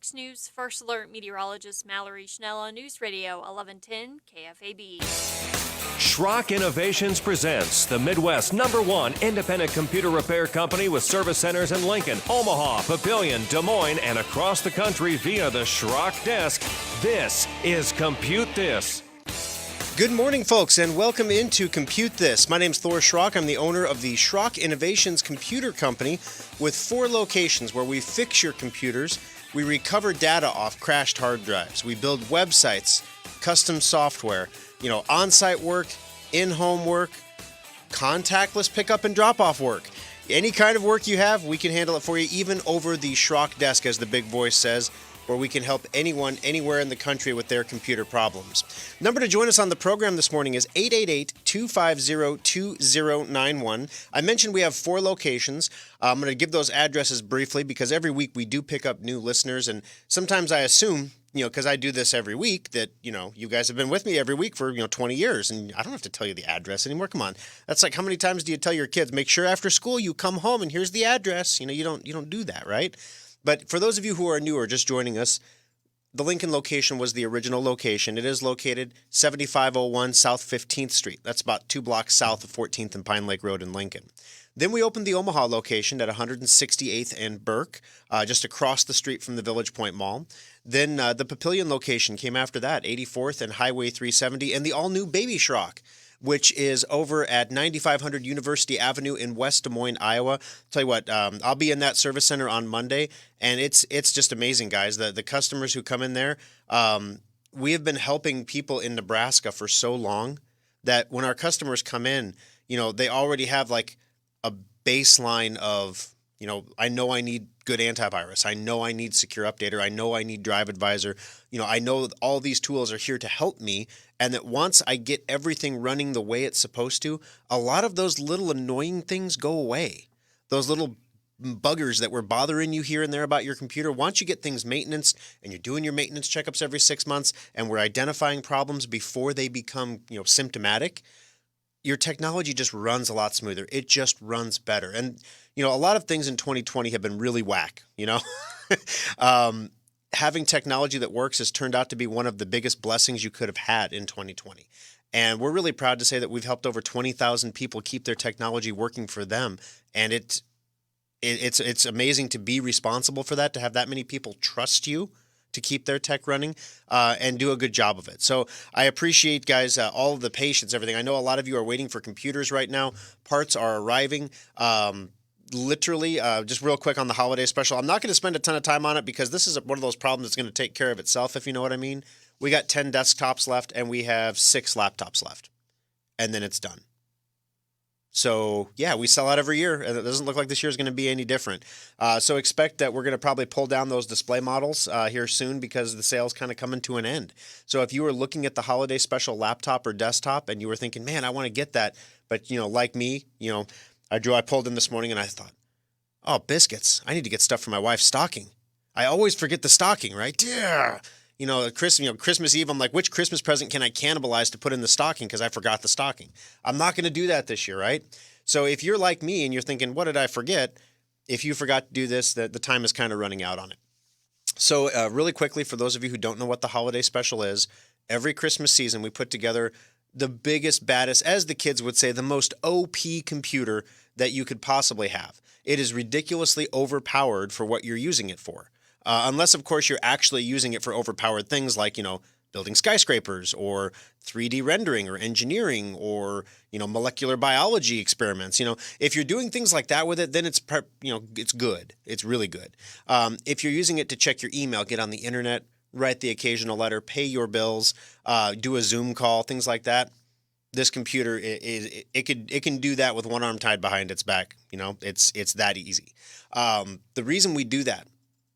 6 News First Alert meteorologist Mallory Schnell on News Radio 1110 KFAB. Schrock Innovations presents the Midwest's #1 independent computer repair company with service centers in Lincoln, Omaha, Papillion, Des Moines, and across the country via the Schrock desk. This is Compute This. Good morning, folks, and welcome into Compute This. My name's Thor Schrock. I'm the owner of the Schrock Innovations Computer Company with 4 locations where we fix your computers. We recover data off crashed hard drives. We build websites, custom software, on-site work, in-home work, contactless pickup and drop-off work. Any kind of work you have, we can handle it for you, even over the Schrock desk, as the big voice says, where we can help anyone, anywhere in the country with their computer problems. Number to join us on the program this morning is 888-250-2091. I mentioned we have 4 locations. I'm going to give those addresses briefly because every week we do pick up new listeners, and sometimes I assume, because I do this every week, that, you guys have been with me every week for, 20 years, and I don't have to tell you the address anymore. Come on. That's like, how many times do you tell your kids, make sure after school you come home and here's the address? You don't do that, right? But for those of you who are new or just joining us, the Lincoln location was the original location. It is located 7501 South 15th Street. That's about 2 blocks south of 14th and Pine Lake Road in Lincoln. Then we opened the Omaha location at 168th and Burke, just across the street from the Village Point Mall. Then the Papillion location came after that, 84th and Highway 370, and the all-new Baby Schrock, which is over at 9500 University Avenue in West Des Moines, Iowa. Tell you what, I'll be in that service center on Monday, and it's just amazing, guys. The customers who come in there, we have been helping people in Nebraska for so long that when our customers come in, they already have like a baseline of, I know I need good antivirus. I know I need Secure Updater. I know I need Drive Advisor. I know all these tools are here to help me, and that once I get everything running the way it's supposed to, a lot of those little annoying things go away. Those little buggers that were bothering you here and there about your computer, once you get things maintenanced and you're doing your maintenance checkups every 6 months and we're identifying problems before they become, symptomatic, your technology just runs a lot smoother. It just runs better. And, a lot of things in 2020 have been really whack, Having technology that works has turned out to be one of the biggest blessings you could have had in 2020. And we're really proud to say that we've helped over 20,000 people keep their technology working for them. And it's amazing to be responsible for that, to have that many people trust you to keep their tech running and do a good job of it. So I appreciate, guys, all of the patience, everything. I know a lot of you are waiting for computers right now. Parts are arriving. Literally, just real quick on the holiday special. I'm not going to spend a ton of time on it because this is one of those problems that's going to take care of itself, if you know what I mean. We got 10 desktops left and we have 6 laptops left. And then it's done. So, yeah, we sell out every year, and it doesn't look like this year is going to be any different. So expect that we're going to probably pull down those display models here soon because the sale's kind of coming to an end. So if you were looking at the holiday special laptop or desktop and you were thinking, man, I want to get that, but, like me, I pulled in this morning and I thought, oh, biscuits, I need to get stuff for my wife's stocking. I always forget the stocking, right? Yeah. Christmas Eve, I'm like, which Christmas present can I cannibalize to put in the stocking because I forgot the stocking? I'm not going to do that this year, right? So if you're like me and you're thinking, what did I forget? If you forgot to do this, the time is kind of running out on it. So really quickly, for those of you who don't know what the holiday special is, every Christmas season we put together the biggest, baddest, as the kids would say, the most OP computer that you could possibly have. It is ridiculously overpowered for what you're using it for. Unless, of course, you're actually using it for overpowered things like, building skyscrapers or 3D rendering or engineering or, molecular biology experiments. If you're doing things like that with it, then it's good. It's really good. If you're using it to check your email, get on the internet, write the occasional letter, pay your bills, do a Zoom call, things like that, this computer, it can do that with one arm tied behind its back. It's that easy. The reason we do that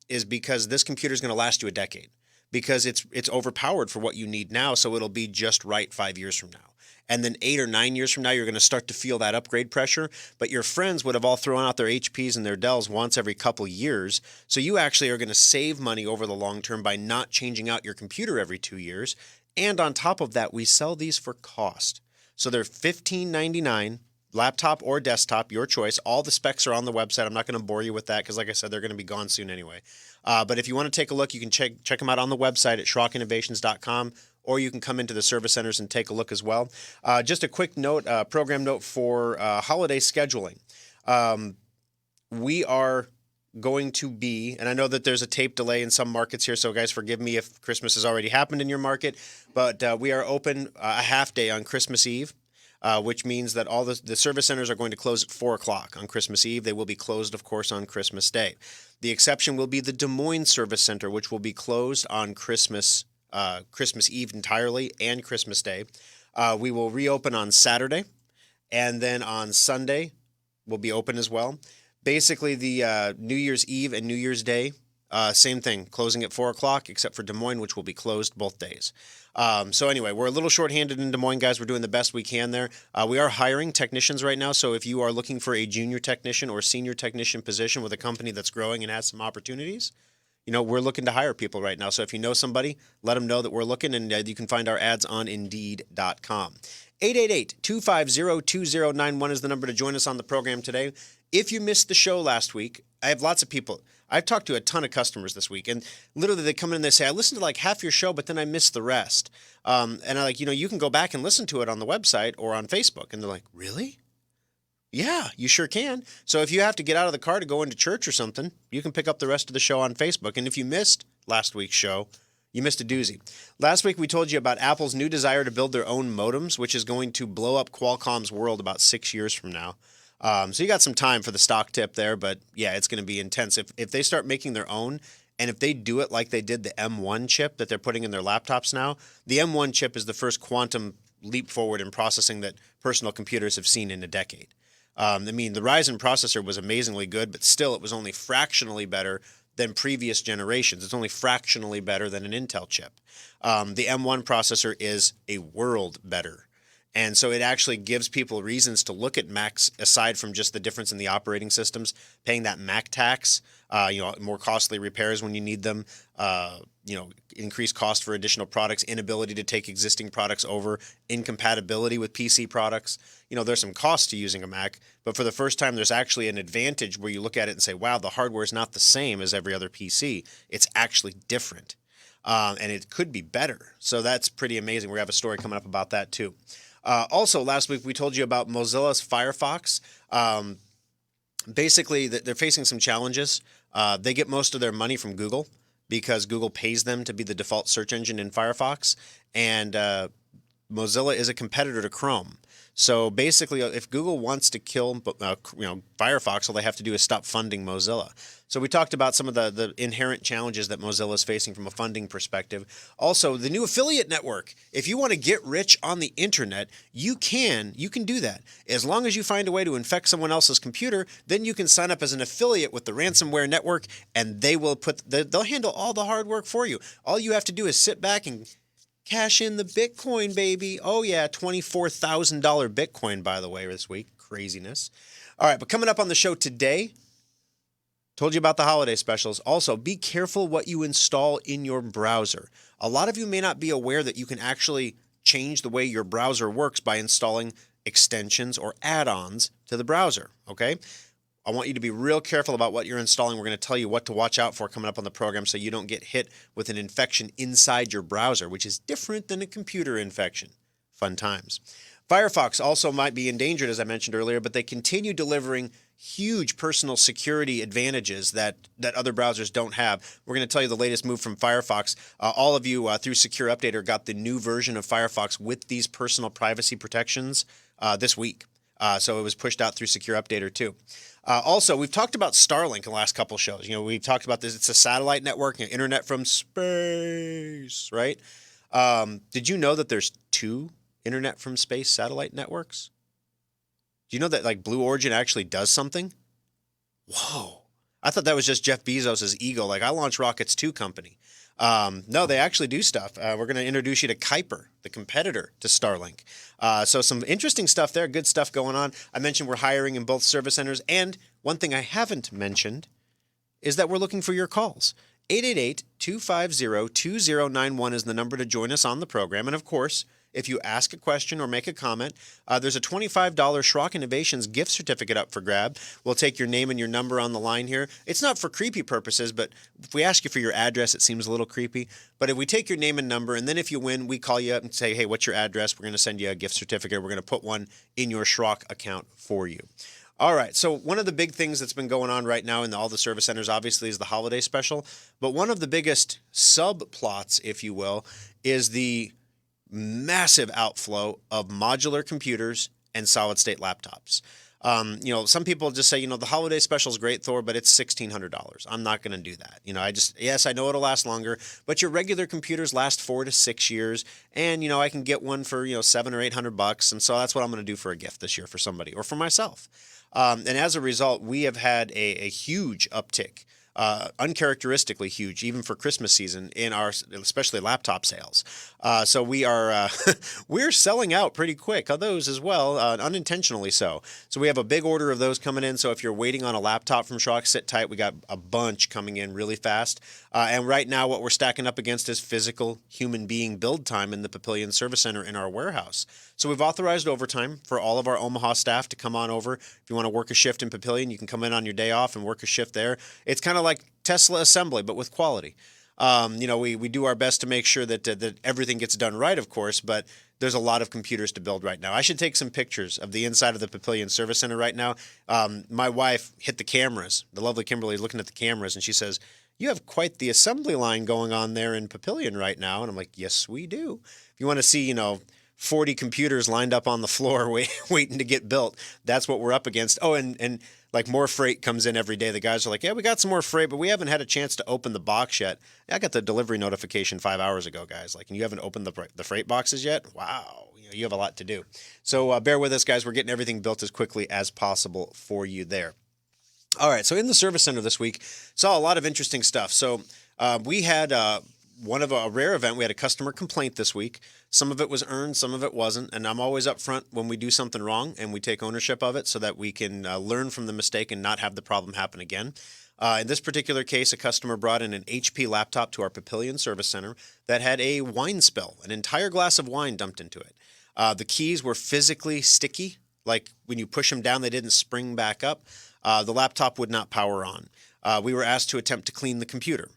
is because this computer is going to last you a decade because it's overpowered for what you need now, so it'll be just right 5 years from now. And then 8 or 9 years from now, you're going to start to feel that upgrade pressure, but your friends would have all thrown out their HPs and their Dells once every couple years, so you actually are going to save money over the long term by not changing out your computer every 2 years. And on top of that, we sell these for cost. So they're $15.99 laptop or desktop, your choice. All the specs are on the website. I'm not going to bore you with that because, like I said, they're going to be gone soon anyway. But if you want to take a look, you can check them out on the website at schrockinnovations.com, or you can come into the service centers and take a look as well. Just a quick note, program note for holiday scheduling. We are going to be, and I know that there's a tape delay in some markets here, so guys, forgive me if Christmas has already happened in your market, but we are open a half day on Christmas Eve. Which means that all the service centers are going to close at 4 o'clock on Christmas Eve. They will be closed, of course, on Christmas Day. The exception will be the Des Moines Service Center, which will be closed on Christmas Eve entirely and Christmas Day. We will reopen on Saturday, and then on Sunday will be open as well. Basically, the New Year's Eve and New Year's Day, same thing, closing at 4 o'clock, except for Des Moines, which will be closed both days. So anyway, we're a little shorthanded in Des Moines, guys. We're doing the best we can there. We are hiring technicians right now, so if you are looking for a junior technician or senior technician position with a company that's growing and has some opportunities, we're looking to hire people right now. So if you know somebody, let them know that we're looking, and you can find our ads on Indeed.com. 888-250-2091 is the number to join us on the program today. If you missed the show last week, I have lots of people. I've talked to a ton of customers this week, and literally they come in and they say, I listened to like half your show, but then I missed the rest. And I'm like, you can go back and listen to it on the website or on Facebook. And they're like, really? Yeah, you sure can. So if you have to get out of the car to go into church or something, you can pick up the rest of the show on Facebook. And if you missed last week's show, you missed a doozy. Last week we told you about Apple's new desire to build their own modems, which is going to blow up Qualcomm's world about 6 years from now. So you got some time for the stock tip there, but yeah, it's going to be intense. If they start making their own, and if they do it like they did the M1 chip that they're putting in their laptops now, the M1 chip is the first quantum leap forward in processing that personal computers have seen in a decade. The Ryzen processor was amazingly good, but still it was only fractionally better than previous generations. It's only fractionally better than an Intel chip. The M1 processor is a world better. And so it actually gives people reasons to look at Macs aside from just the difference in the operating systems, paying that Mac tax, more costly repairs when you need them, increased cost for additional products, inability to take existing products over, incompatibility with PC products. There's some cost to using a Mac, but for the first time, there's actually an advantage where you look at it and say, wow, the hardware is not the same as every other PC. It's actually different, and it could be better. So that's pretty amazing. We have a story coming up about that too. Also, last week we told you about Mozilla's Firefox. Basically, they're facing some challenges. They get most of their money from Google because Google pays them to be the default search engine in Firefox, and Mozilla is a competitor to Chrome. So basically, if Google wants to kill Firefox, all they have to do is stop funding Mozilla. So we talked about some of the inherent challenges that Mozilla is facing from a funding perspective. Also, the new affiliate network. If you want to get rich on the internet, you can do that. As long as you find a way to infect someone else's computer, then you can sign up as an affiliate with the ransomware network, and they'll handle all the hard work for you. All you have to do is sit back and cash in the Bitcoin, baby. Oh, yeah, $24,000 Bitcoin, by the way, this week. Craziness. All right, but coming up on the show today, told you about the holiday specials. Also, be careful what you install in your browser. A lot of you may not be aware that you can actually change the way your browser works by installing extensions or add-ons to the browser, okay? I want you to be real careful about what you're installing. We're going to tell you what to watch out for coming up on the program so you don't get hit with an infection inside your browser, which is different than a computer infection. Fun times. Firefox also might be endangered, as I mentioned earlier, but they continue delivering huge personal security advantages that other browsers don't have. We're going to tell you the latest move from Firefox. All of you through Secure Updater got the new version of Firefox with these personal privacy protections this week. So it was pushed out through Secure Updater too. Also, we've talked about Starlink in the last couple of shows. We've talked about this. It's a satellite network, internet from space, right? Did you know that there's 2 internet from space satellite networks? Do you know that Blue Origin actually does something? Whoa. I thought that was just Jeff Bezos' ego. I launch rockets too company. No, they actually do stuff. We're going to introduce you to Kuiper, the competitor to Starlink. So some interesting stuff there, good stuff going on. I mentioned we're hiring in both service centers. And one thing I haven't mentioned is that we're looking for your calls. 888-250-2091 is the number to join us on the program. And of course, if you ask a question or make a comment. There's a $25 Schrock Innovations gift certificate up for grab. We'll take your name and your number on the line here. It's not for creepy purposes, but if we ask you for your address, it seems a little creepy. But if we take your name and number, and then if you win, we call you up and say, hey, what's your address? We're going to send you a gift certificate. We're going to put one in your Schrock account for you. All right, so one of the big things that's been going on right now in all the service centers, obviously, is the holiday special. But one of the biggest subplots, if you will, is the massive outflow of modular computers and solid-state laptops. Some people just say, the holiday special is great, Thor, but it's $1,600. I'm not going to do that. Yes, I know it'll last longer, but your regular computers last 4 to 6 years, and, I can get one for, $700 or $800, and so that's what I'm going to do for a gift this year for somebody or for myself. And as a result, we have had a huge uptick, uncharacteristically huge, even for Christmas season in our, especially laptop sales. So we are we're selling out pretty quick of those as well, unintentionally so. So we have a big order of those coming in. So if you're waiting on a laptop from Schrock, sit tight. We got a bunch coming in really fast. And right now, what we're stacking up against is physical human being build time in the Papillion Service Center in our warehouse. So we've authorized overtime for all of our Omaha staff to come on over. If you want to work a shift in Papillion, you can come in on your day off and work a shift there. It's kind of like Tesla assembly, but with quality. We do our best to make sure that everything gets done right, of course, but there's a lot of computers to build right now. I should take some pictures of the inside of the Papillion Service Center right now. My wife hit the cameras. The lovely Kimberly is looking at the cameras, and she says, you have quite the assembly line going on there in Papillion right now. And I'm like, yes, we do. If you want to see, 40 computers lined up on the floor waiting to get built, that's what we're up against. Oh, and like more freight comes in every day. The guys are like, yeah, we got some more freight, but we haven't had a chance to open the box yet. I got the delivery notification 5 hours ago, guys. And you haven't opened the freight boxes yet? Wow. You have a lot to do. So bear with us, guys. We're getting everything built as quickly as possible for you there. All right. So in the service center this week, saw a lot of interesting stuff. So we had one of a rare event. We had a customer complaint this week. Some of it was earned, some of it wasn't. And I'm always upfront when we do something wrong and we take ownership of it so that we can learn from the mistake and not have the problem happen again. In this particular case, a customer brought in an HP laptop to our Papillion Service Center that had a wine spill, an entire glass of wine dumped into it. The keys were physically sticky. Like when you push them down, they didn't spring back up. The laptop would not power on. We were asked to attempt to clean the computer.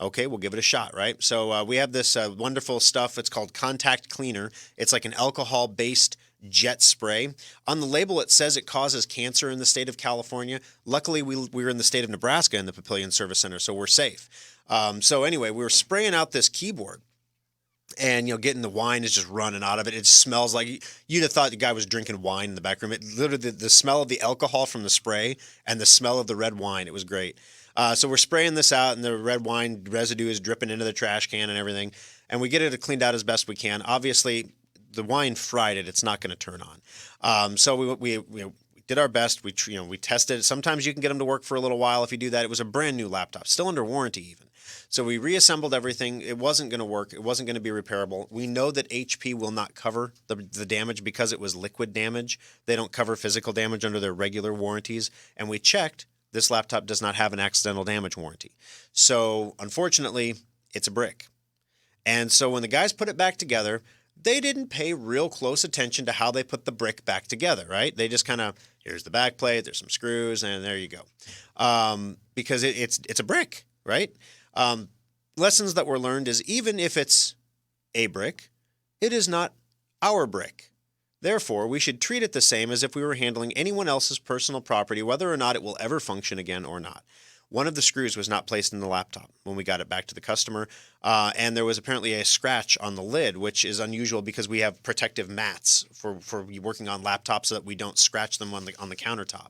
Okay, we'll give it a shot, right? So we have this wonderful stuff. It's called Contact Cleaner. It's like an alcohol-based jet spray. On the label, it says it causes cancer in the state of California. Luckily, we were in the state of Nebraska in the Papillion Service Center, so we're safe. So anyway, we were spraying out this keyboard. And, getting the wine is just running out of it. It smells like you'd have thought the guy was drinking wine in the back room. It literally, the smell of the alcohol from the spray and the smell of the red wine, it was great. So we're spraying this out, and the red wine residue is dripping into the trash can and everything. And we get it cleaned out as best we can. Obviously, the wine fried it. It's not going to turn on. So we did our best. We tested it. Sometimes you can get them to work for a little while if you do that. It was a brand new laptop, still under warranty even. So we reassembled everything. It wasn't going to work. It wasn't going to be repairable. We know that HP will not cover the damage because it was liquid damage. They don't cover physical damage under their regular warranties. And we checked. This laptop does not have an accidental damage warranty. So unfortunately, it's a brick. And so when the guys put it back together, they didn't pay real close attention to how they put the brick back together, right? They just kind of, here's the back plate, there's some screws, and there you go. Because it's a brick, right? Lessons that were learned is even if it's a brick, it is not our brick. Therefore, we should treat it the same as if we were handling anyone else's personal property, whether or not it will ever function again or not. One of the screws was not placed in the laptop when we got it back to the customer, and there was apparently a scratch on the lid, which is unusual because we have protective mats for working on laptops so that we don't scratch them on the countertop.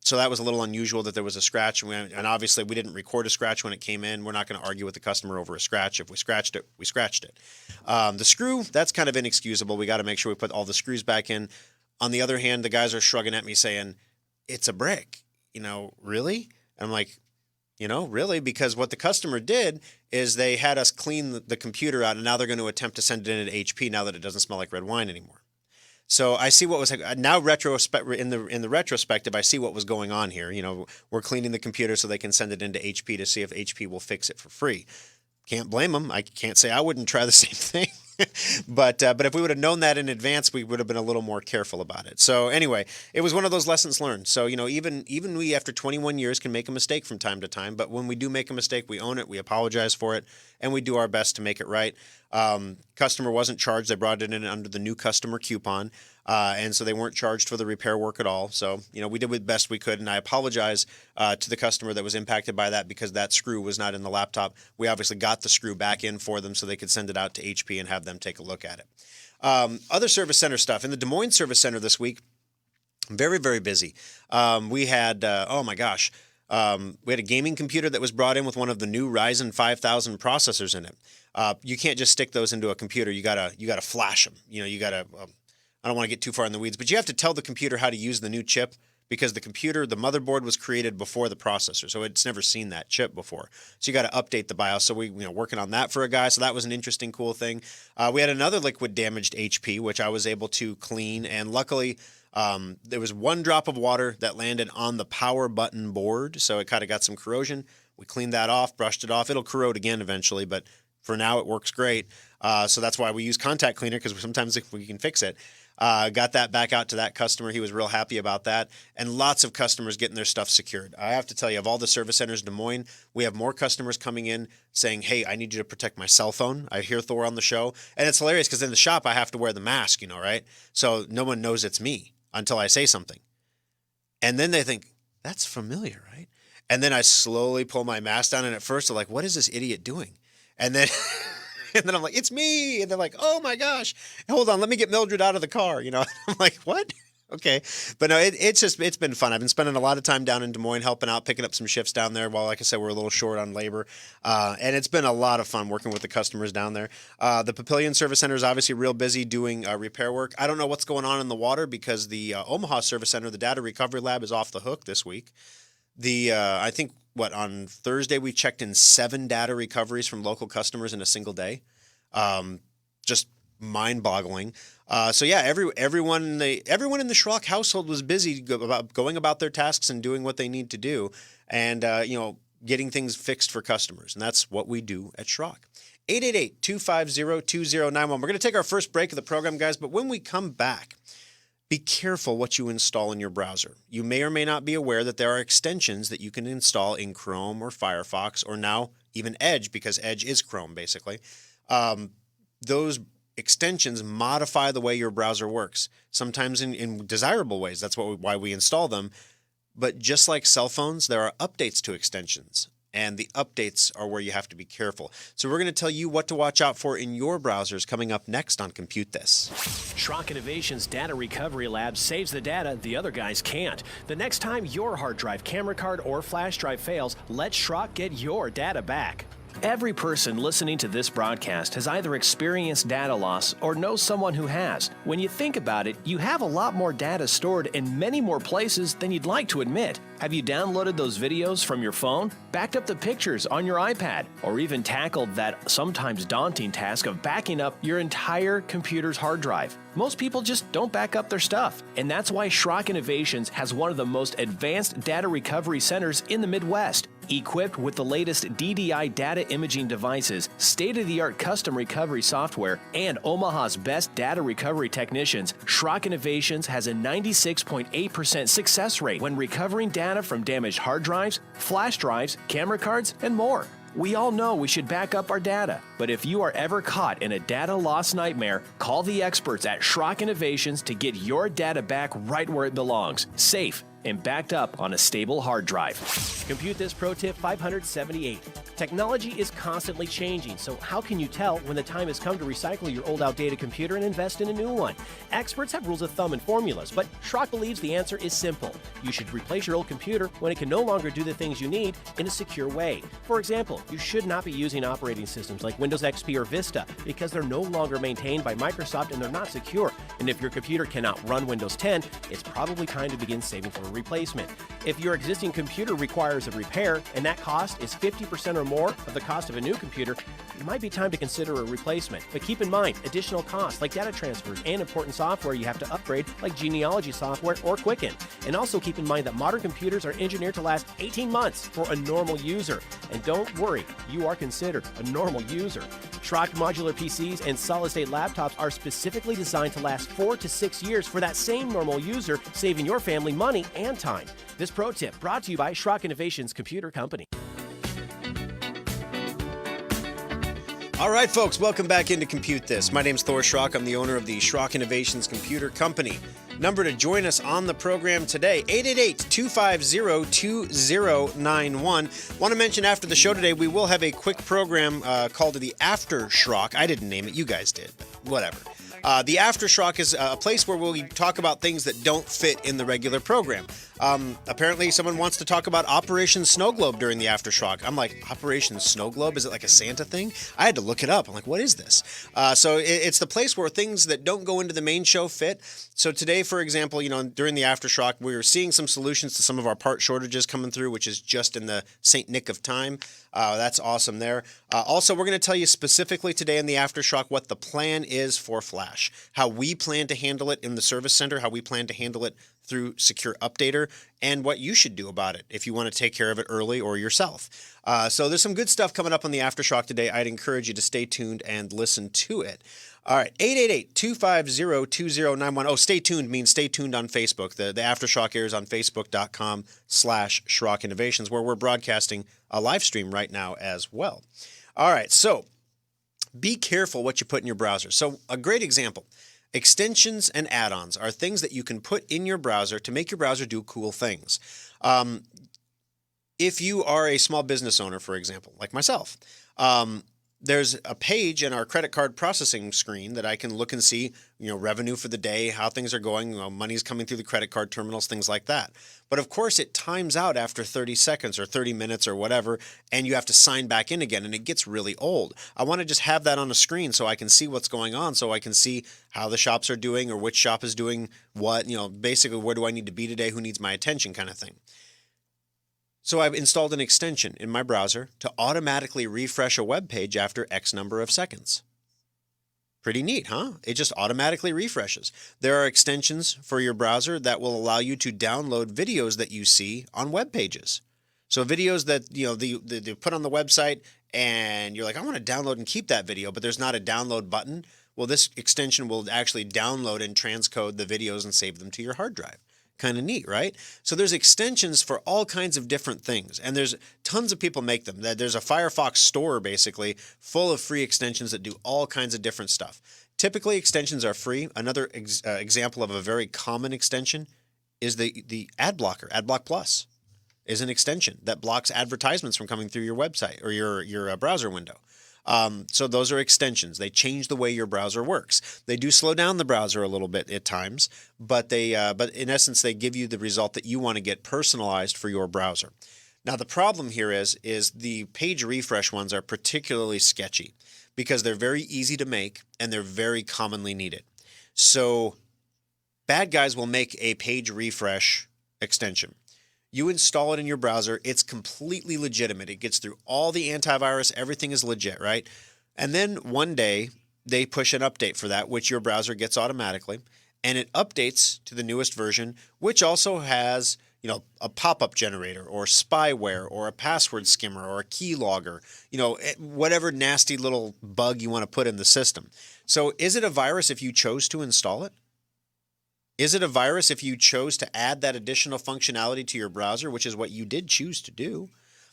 So that was a little unusual that there was a scratch, and obviously we didn't record a scratch when it came in. We're not going to argue with the customer over a scratch. If we scratched it, we scratched it. The screw, that's kind of inexcusable. We got to make sure we put all the screws back in. On the other hand, the guys are shrugging at me saying, it's a brick. Really? And I'm like, really? Because what the customer did is they had us clean the computer out, and now they're going to attempt to send it in to HP now that it doesn't smell like red wine anymore. So I see what was now in the retrospective. I see what was going on here. We're cleaning the computer so they can send it into HP to see if HP will fix it for free. Can't blame them. I can't say I wouldn't try the same thing. But if we would have known that in advance, we would have been a little more careful about it. So anyway, it was one of those lessons learned. So, even we, after 21 years, can make a mistake from time to time. But when we do make a mistake, we own it, we apologize for it, and we do our best to make it right. Customer wasn't charged. They brought it in under the new customer coupon. And so they weren't charged for the repair work at all. So, we did the best we could. And I apologize to the customer that was impacted by that because that screw was not in the laptop. We obviously got the screw back in for them so they could send it out to HP and have them take a look at it. Other service center stuff. In the Des Moines Service Center this week, very, very busy. We had, oh my gosh, we had a gaming computer that was brought in with one of the new Ryzen 5000 processors in it. You can't just stick those into a computer. You gotta flash them. You gotta. I don't want to get too far in the weeds, but you have to tell the computer how to use the new chip because the motherboard was created before the processor, so it's never seen that chip before. So you got to update the BIOS. So we, working on that for a guy. So that was an interesting, cool thing. We had another liquid damaged HP, which I was able to clean, and luckily there was one drop of water that landed on the power button board, so it kind of got some corrosion. We cleaned that off, brushed it off. It'll corrode again eventually, but for now it works great. So that's why we use contact cleaner because sometimes we can fix it. Got that back out to that customer. He was real happy about that. And lots of customers getting their stuff secured. I have to tell you, of all the service centers in Des Moines, we have more customers coming in saying, hey, I need you to protect my cell phone. I hear Thor on the show. And it's hilarious because in the shop, I have to wear the mask, right? So no one knows it's me until I say something. And then they think, that's familiar, right? And then I slowly pull my mask down. And at first they're like, what is this idiot doing? And then... And then I'm like, it's me. And they're like, oh my gosh, hold on, let me get Mildred out of the car. I'm like, what? Okay. But no, it's been fun. I've been spending a lot of time down in Des Moines helping out, picking up some shifts down there. While, like I said, we're a little short on labor. And it's been a lot of fun working with the customers down there. The Papillion Service Center is obviously real busy doing repair work. I don't know what's going on in the water because the Omaha Service Center, the Data Recovery Lab, is off the hook this week. I think, on Thursday we checked in 7 data recoveries from local customers in a single day. Just mind-boggling. So yeah, everyone in the Schrock household was busy going about their tasks and doing what they need to do, and getting things fixed for customers, and that's what we do at Schrock. 888-250-2091. We're going to take our first break of the program, guys, but when we come back, be careful what you install in your browser. You may or may not be aware that there are extensions that you can install in Chrome or Firefox, or now even Edge, because Edge is Chrome, basically. Those extensions modify the way your browser works, sometimes in desirable ways. That's why we install them. But just like cell phones, there are updates to extensions. And the updates are where you have to be careful. So we're going to tell you what to watch out for in your browsers coming up next on Compute This. Schrock Innovation's Data Recovery Lab saves the data the other guys can't. The next time your hard drive, camera card, or flash drive fails, let Schrock get your data back. Every person listening to this broadcast has either experienced data loss or knows someone who has. When you think about it, you have a lot more data stored in many more places than you'd like to admit. Have you downloaded those videos from your phone, backed up the pictures on your iPad, or even tackled that sometimes daunting task of backing up your entire computer's hard drive? Most people just don't back up their stuff, and that's why Schrock Innovations has one of the most advanced data recovery centers in the Midwest. Equipped with the latest DDI data imaging devices, state-of-the-art custom recovery software, and Omaha's best data recovery technicians, Schrock Innovations has a 96.8% success rate when recovering data from damaged hard drives, flash drives, camera cards, and more. We all know we should back up our data, but if you are ever caught in a data loss nightmare, call the experts at Schrock Innovations to get your data back right where it belongs, safe and backed up on a stable hard drive. Compute This Pro Tip 578. Technology is constantly changing, so how can you tell when the time has come to recycle your old outdated computer and invest in a new one? Experts have rules of thumb and formulas, but Schrock believes the answer is simple. You should replace your old computer when it can no longer do the things you need in a secure way. For example, you should not be using operating systems like Windows XP or Vista because they're no longer maintained by Microsoft and they're not secure. And if your computer cannot run Windows 10, it's probably time to begin saving for a replacement. If your existing computer requires a repair and that cost is 50% or more of the cost of a new computer, it might be time to consider a replacement. But keep in mind, additional costs like data transfers and important software you have to upgrade like genealogy software or Quicken. And also keep in mind that modern computers are engineered to last 18 months for a normal user. And don't worry, you are considered a normal user. Schrock modular PCs and solid-state laptops are specifically designed to last 4 to 6 years for that same normal user, saving your family money and time. This pro tip brought to you by Schrock Innovations Computer Company. All right, folks, welcome back into Compute This. My name's Thor Schrock. I'm the owner of the Schrock Innovations Computer Company. Number to join us on the program today, 888-250-2091. Want to mention after the show today, we will have a quick program called the After Schrock. I didn't name it, you guys did, but whatever. The After Schrock is a place where we talk about things that don't fit in the regular program. Apparently, someone wants to talk about Operation Snow Globe during the After Schrock. I'm like, Operation Snow Globe? Is it like a Santa thing? I had to look it up. I'm like, what is this? So it's the place where things that don't go into the main show fit. So today, for example, during the After Schrock, we were seeing some solutions to some of our part shortages coming through, which is just in the St. Nick of time. That's awesome there. Also, we're going to tell you specifically today in the After Schrock what the plan is for Flash, how we plan to handle it in the service center, how we plan to handle it through Secure Updater, and what you should do about it if you want to take care of it early or yourself. So there's some good stuff coming up on the Aftershock today. I'd encourage you to stay tuned and listen to it. All right, 888-250-2091. Oh, stay tuned means stay tuned on Facebook. The Aftershock airs on facebook.com/Schrock Innovations, where we're broadcasting a live stream right now as well. All right, so be careful what you put in your browser. So a great example. Extensions and add-ons are things that you can put in your browser to make your browser do cool things. If you are a small business owner, for example, like myself, there's a page in our credit card processing screen that I can look and see, revenue for the day, how things are going, money's coming through the credit card terminals, things like that. But of course, it times out after 30 seconds or 30 minutes or whatever, and you have to sign back in again, and it gets really old. I want to just have that on a screen so I can see what's going on, so I can see how the shops are doing or which shop is doing what, basically where do I need to be today, who needs my attention kind of thing. So I've installed an extension in my browser to automatically refresh a web page after X number of seconds. Pretty neat, huh? It just automatically refreshes. There are extensions for your browser that will allow you to download videos that you see on web pages. So videos that they put on the website and you're like, I want to download and keep that video, but there's not a download button. Well, this extension will actually download and transcode the videos and save them to your hard drive. Kind of neat, right? So there's extensions for all kinds of different things, and there's tons of people make them. There's a Firefox store basically full of free extensions that do all kinds of different stuff. Typically, extensions are free. Another example of a very common extension is the ad blocker. AdBlock Plus is an extension that blocks advertisements from coming through your website or your browser window. So those are extensions. They change the way your browser works. They do slow down the browser a little bit at times, but in essence, they give you the result that you want to get personalized for your browser. Now, the problem here is the page refresh ones are particularly sketchy because they're very easy to make and they're very commonly needed. So bad guys will make a page refresh extension. You install it in your browser. It's completely legitimate. It gets through all the antivirus. Everything is legit, right? And then one day they push an update for that, which your browser gets automatically. And it updates to the newest version, which also has, a pop-up generator or spyware or a password skimmer or a keylogger, whatever nasty little bug you want to put in the system. So is it a virus if you chose to install it? Is it a virus if you chose to add that additional functionality to your browser, which is what you did choose to do?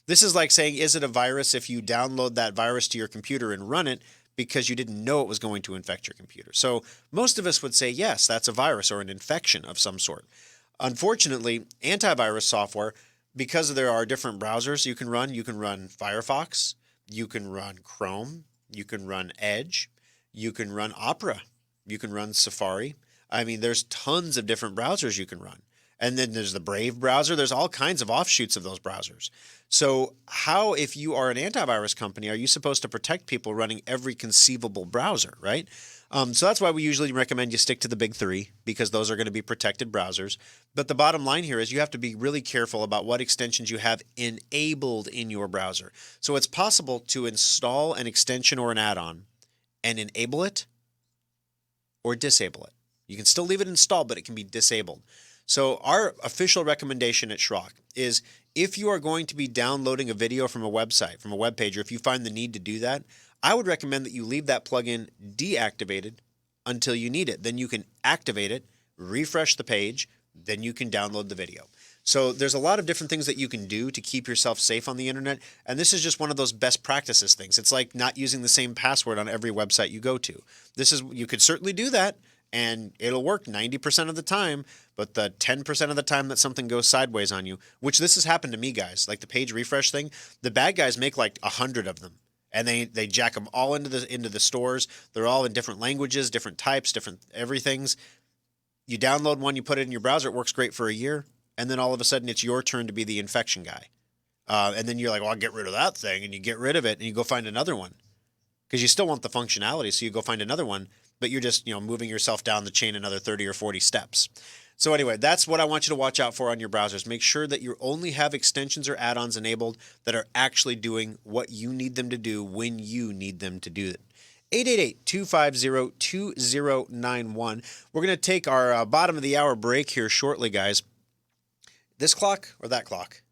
This is like saying, is it a virus if you download that virus to your computer and run it because you didn't know it was going to infect your computer? So most of us would say, yes, that's a virus or an infection of some sort. Unfortunately, antivirus software, because there are different browsers you can run Firefox, you can run Chrome, you can run Edge, you can run Opera, you can run Safari. I mean, there's tons of different browsers you can run. And then there's the Brave browser. There's all kinds of offshoots of those browsers. So how, if you are an antivirus company, are you supposed to protect people running every conceivable browser, right? So that's why we usually recommend you stick to the big three, because those are going to be protected browsers. But the bottom line here is you have to be really careful about what extensions you have enabled in your browser. So it's possible to install an extension or an add-on and enable it or disable it. You can still leave it installed, but it can be disabled. So our official recommendation at Schrock is if you are going to be downloading a video from a website, from a web page, or if you find the need to do that, I would recommend that you leave that plugin deactivated until you need it. Then you can activate it, refresh the page, then you can download the video. So there's a lot of different things that you can do to keep yourself safe on the internet, and this is just one of those best practices things. It's like not using the same password on every website you go to. You could certainly do that, and it'll work 90% of the time, but the 10% of the time that something goes sideways on you, which this has happened to me, guys, like the page refresh thing, the bad guys make like 100 of them, and they jack them all into the stores. They're all in different languages, different types, different everythings. You download one, you put it in your browser, it works great for a year, and then all of a sudden it's your turn to be the infection guy. And then you're like, well, I'll get rid of that thing, and you get rid of it, and you go find another one. Because you still want the functionality, so you go find another one, but you're just moving yourself down the chain another 30 or 40 steps. So anyway, that's what I want you to watch out for on your browsers. Make sure that you only have extensions or add-ons enabled that are actually doing what you need them to do when you need them to do it. 888-250-2091. We're going to take our bottom of the hour break here shortly, guys. This clock or that clock?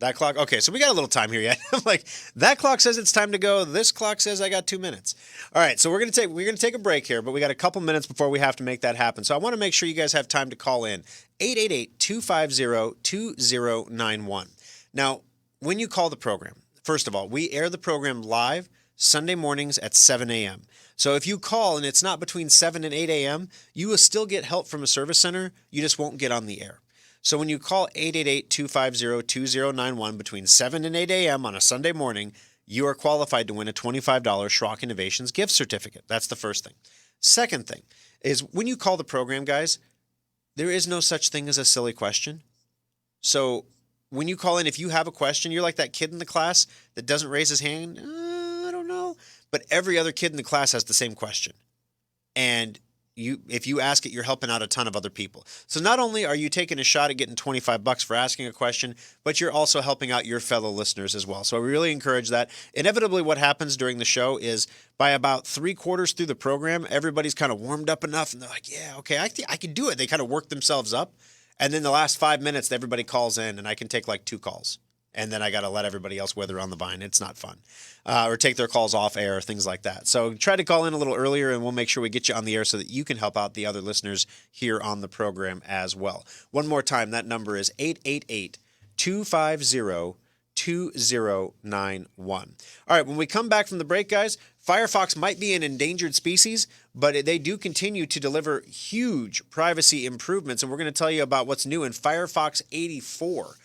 That clock? Okay, so we got a little time here yet. I'm like, that clock says it's time to go. This clock says I got 2 minutes. All right, so we're gonna take a break here, but we got a couple minutes before we have to make that happen. So I want to make sure you guys have time to call in. 888-250-2091. Now, when you call the program, first of all, we air the program live Sunday mornings at 7 a.m. So if you call and it's not between 7 and 8 a.m., you will still get help from a service center. You just won't get on the air. So when you call 888-250-2091 between 7 and 8 a.m. on a Sunday morning, you are qualified to win a $25 Schrock Innovations gift certificate. That's the first thing. Second thing is when you call the program, guys, there is no such thing as a silly question. So when you call in, if you have a question, you're like that kid in the class that doesn't raise his hand. I don't know. But every other kid in the class has the same question. And if you ask it, you're helping out a ton of other people. So not only are you taking a shot at getting $25 for asking a question, but you're also helping out your fellow listeners as well. So I really encourage that. Inevitably, what happens during the show is by about 3/4 through the program, everybody's kind of warmed up enough, and they're like, yeah, okay, I can do it. They kind of work themselves up. And then the last 5 minutes, everybody calls in, and I can take like 2 calls. And then I got to let everybody else wither on the vine. It's not fun. Or take their calls off air, things like that. So try to call in a little earlier, and we'll make sure we get you on the air so that you can help out the other listeners here on the program as well. One more time, that number is 888-250-2091. All right, when we come back from the break, guys, Firefox might be an endangered species, but they do continue to deliver huge privacy improvements, and we're going to tell you about what's new in Firefox 84.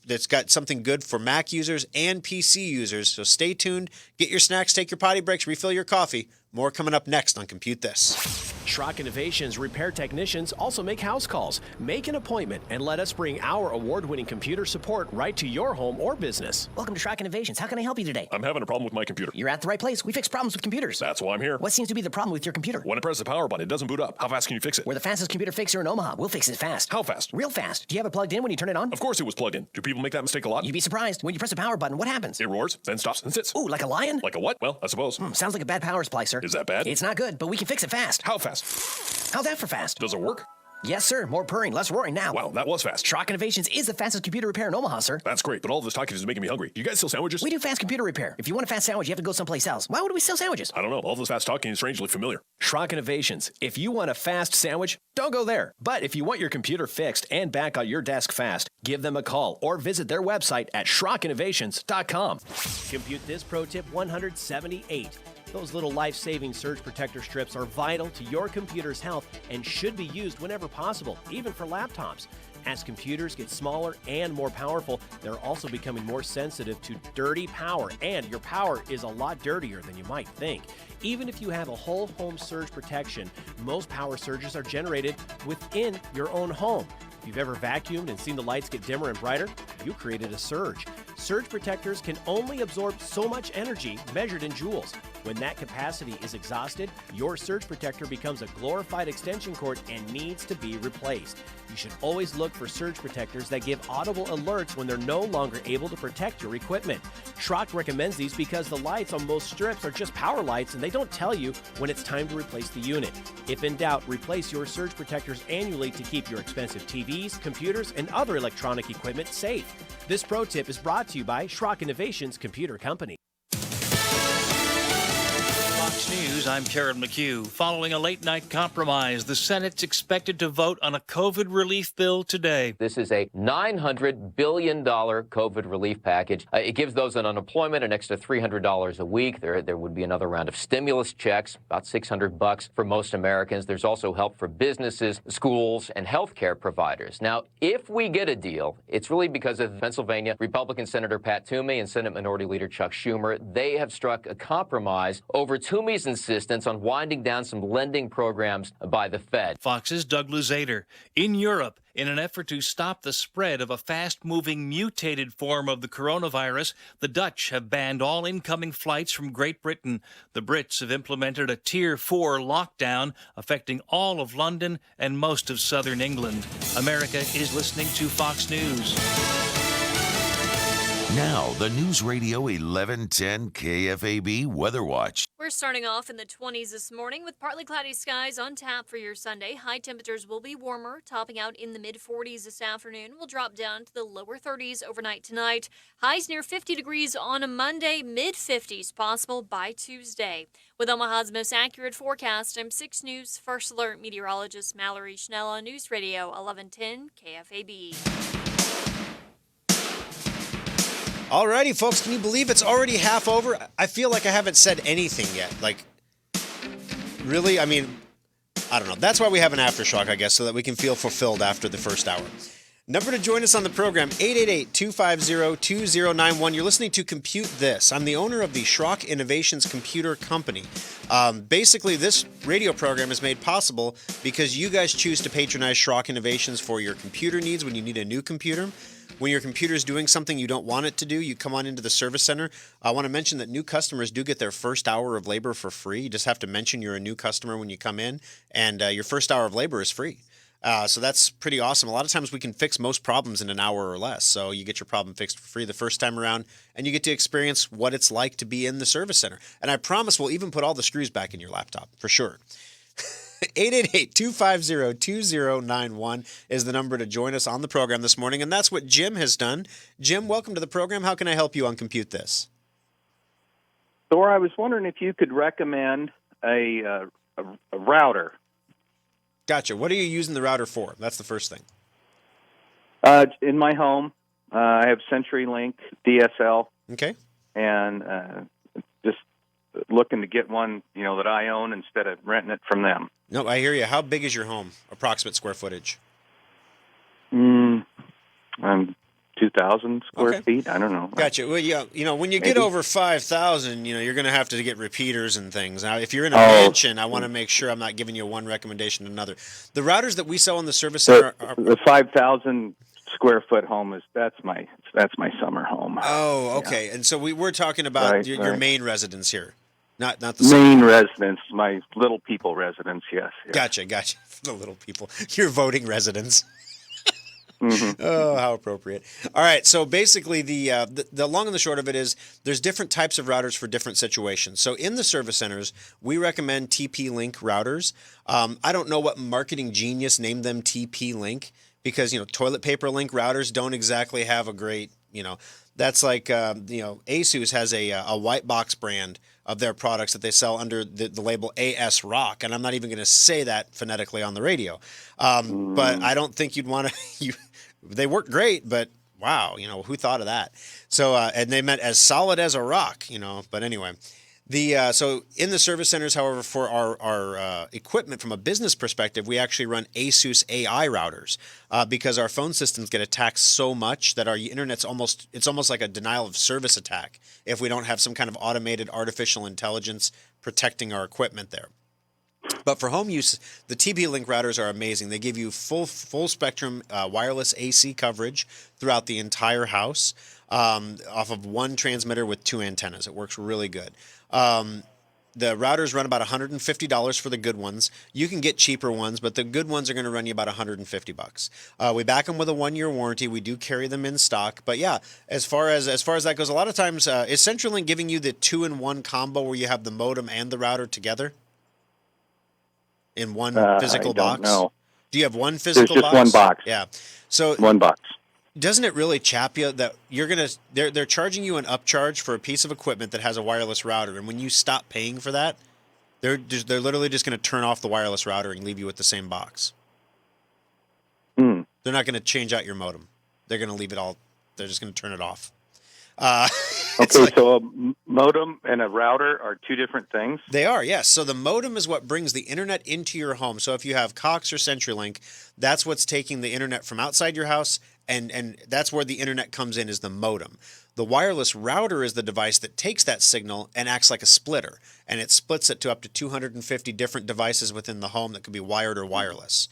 It's got something good for Mac users and PC users, so stay tuned. Get your snacks, take your potty breaks, refill your coffee. More coming up next on Compute This. Schrock Innovations repair technicians also make house calls. Make an appointment and let us bring our award-winning computer support right to your home or business. Welcome to Schrock Innovations. How can I help you today? I'm having a problem with my computer. You're at the right place. We fix problems with computers. That's why I'm here. What seems to be the problem with your computer? When I press the power button, it doesn't boot up. How fast can you fix it? We're the fastest computer fixer in Omaha. We'll fix it fast. How fast? Real fast. Do you have it plugged in when you turn it on? Of course it was plugged in. Do people make that mistake a lot? You'd be surprised. When you press the power button, what happens? It roars, then stops and sits. Ooh, like a lion? Like a what? Well, I suppose. Sounds like a bad power supply, sir. Is that bad? It's not good, but we can fix it fast. How fast? How's that for fast? Does it work? Yes, sir. More purring, less roaring now. Wow, that was fast. Schrock Innovations is the fastest computer repair in Omaha, sir. That's great, but all this talking is making me hungry. You guys sell sandwiches? We do fast computer repair. If you want a fast sandwich, you have to go someplace else. Why would we sell sandwiches? I don't know. All this fast talking is strangely familiar. Schrock Innovations. If you want a fast sandwich, don't go there. But if you want your computer fixed and back on your desk fast, give them a call or visit their website at SchrockInnovations.com. Compute This Pro Tip 178. Those little life-saving surge protector strips are vital to your computer's health and should be used whenever possible, even for laptops. As computers get smaller and more powerful, they're also becoming more sensitive to dirty power, and your power is a lot dirtier than you might think. Even if you have a whole home surge protection, most power surges are generated within your own home. If you've ever vacuumed and seen the lights get dimmer and brighter, you created a surge. Surge protectors can only absorb so much energy measured in joules. When that capacity is exhausted, your surge protector becomes a glorified extension cord and needs to be replaced. You should always look for surge protectors that give audible alerts when they're no longer able to protect your equipment. Schrock recommends these because the lights on most strips are just power lights and they don't tell you when it's time to replace the unit. If in doubt, replace your surge protectors annually to keep your expensive TVs, computers, and other electronic equipment safe. This pro tip is brought to you by Schrock Innovations Computer Company. Fox News, I'm Karen McHugh. Following a late-night compromise, the Senate's expected to vote on a COVID relief bill today. This is a $900 billion COVID relief package. It gives those on unemployment an extra $300 a week. There would be another round of stimulus checks, about $600 for most Americans. There's also help for businesses, schools, and healthcare providers. Now, if we get a deal, it's really because of Pennsylvania Republican Senator Pat Toomey and Senate Minority Leader Chuck Schumer. They have struck a compromise over Toomey's insistence on winding down some lending programs by the Fed. Fox's Doug Luzader. In Europe, in an effort to stop the spread of a fast-moving mutated form of the coronavirus, the Dutch have banned all incoming flights from Great Britain. The Brits have implemented a Tier 4 lockdown affecting all of London and most of southern England. America is listening to Fox News. Now, the News Radio 1110 KFAB Weather Watch. We're starting off in the 20s this morning with partly cloudy skies on tap for your Sunday. High temperatures will be warmer, topping out in the mid-40s this afternoon. We'll drop down to the lower 30s overnight tonight. Highs near 50 degrees on a Monday, mid-50s possible by Tuesday. With Omaha's most accurate forecast, I'm 6 News First Alert meteorologist Mallory Schnell on News Radio 1110 KFAB. Alrighty, folks, can you believe it's already half over? I feel like I haven't said anything yet. Like, really? I mean, I don't know. That's why we have an aftershock, I guess, so that we can feel fulfilled after the first hour. Number to join us on the program, 888-250-2091. You're listening to Compute This. I'm the owner of the Schrock Innovations Computer Company. Basically, this radio program is made possible because you guys choose to patronize Schrock Innovations for your computer needs when you need a new computer. When your computer is doing something you don't want it to do, you come on into the service center. I want to mention that new customers do get their first hour of labor for free. You just have to mention you're a new customer when you come in, and your first hour of labor is free. So that's pretty awesome. A lot of times we can fix most problems in an hour or less. So you get your problem fixed for free the first time around, and you get to experience what it's like to be in the service center. And I promise we'll even put all the screws back in your laptop, for sure. 888-250-2091 is the number to join us on the program this morning, and that's what Jim has done. Jim, welcome to the program. How can I help you on Compute This? Thor, I was wondering if you could recommend a router. Gotcha. What are you using the router for? That's the first thing. In my home, I have CenturyLink DSL. Okay. And just looking to get one, that I own instead of renting it from them. No, I hear you. How big is your home? Approximate square footage? 2,000 square feet. I don't know. Gotcha. Well, yeah, when you get over 5,000, you're going to have to get repeaters and things. Now, if you're in a mansion, I want to make sure I'm not giving you one recommendation to another. The routers that we sell in the service center are the 5,000 square foot home that's my summer home. Oh, okay. Yeah. And so we're talking about your main residence here. Not the main residence, my little people residence, yes. Gotcha. The little people. Your voting residence. Mm-hmm. Oh, how appropriate. All right, so basically the long and the short of it is there's different types of routers for different situations. So in the service centers, we recommend TP-Link routers. I don't know what marketing genius named them TP-Link because, toilet paper link routers don't exactly have a great, that's like, ASUS has a white box brand of their products that they sell under the label AS Rock. And I'm not even going to say that phonetically on the radio. But I don't think you'd want to, they work great, but wow, who thought of that? So, and they meant as solid as a rock, but anyway. So in the service centers, however, for our equipment from a business perspective, we actually run ASUS AI routers because our phone systems get attacked so much that our internet's almost like a denial of service attack if we don't have some kind of automated artificial intelligence protecting our equipment there. But for home use, the TP-Link routers are amazing. They give you full spectrum wireless AC coverage throughout the entire house off of one transmitter with 2 antennas. It works really good. The routers run about $150 for the good ones. You can get cheaper ones, but the good ones are going to run you about $150. We back them with a 1-year warranty. We do carry them in stock. But yeah, as far as that goes, a lot of times is CenturyLink giving you the 2-in-1 combo where you have the modem and the router together in one physical box? No. Do you have one physical There's box? just one box. Yeah. So one box. Doesn't it really chap you that they're charging you an upcharge for a piece of equipment that has a wireless router, and when you stop paying for that, they're literally just going to turn off the wireless router and leave you with the same box. Hmm. They're not going to change out your modem. They're going to leave it all. They're just going to turn it off. Okay, so a modem and a router are two different things? They are, yes. So the modem is what brings the internet into your home. So if you have Cox or CenturyLink, that's what's taking the internet from outside your house, and that's where the internet comes in, is the modem. The wireless router is the device that takes that signal and acts like a splitter, and it splits it to up to 250 different devices within the home that could be wired or wireless.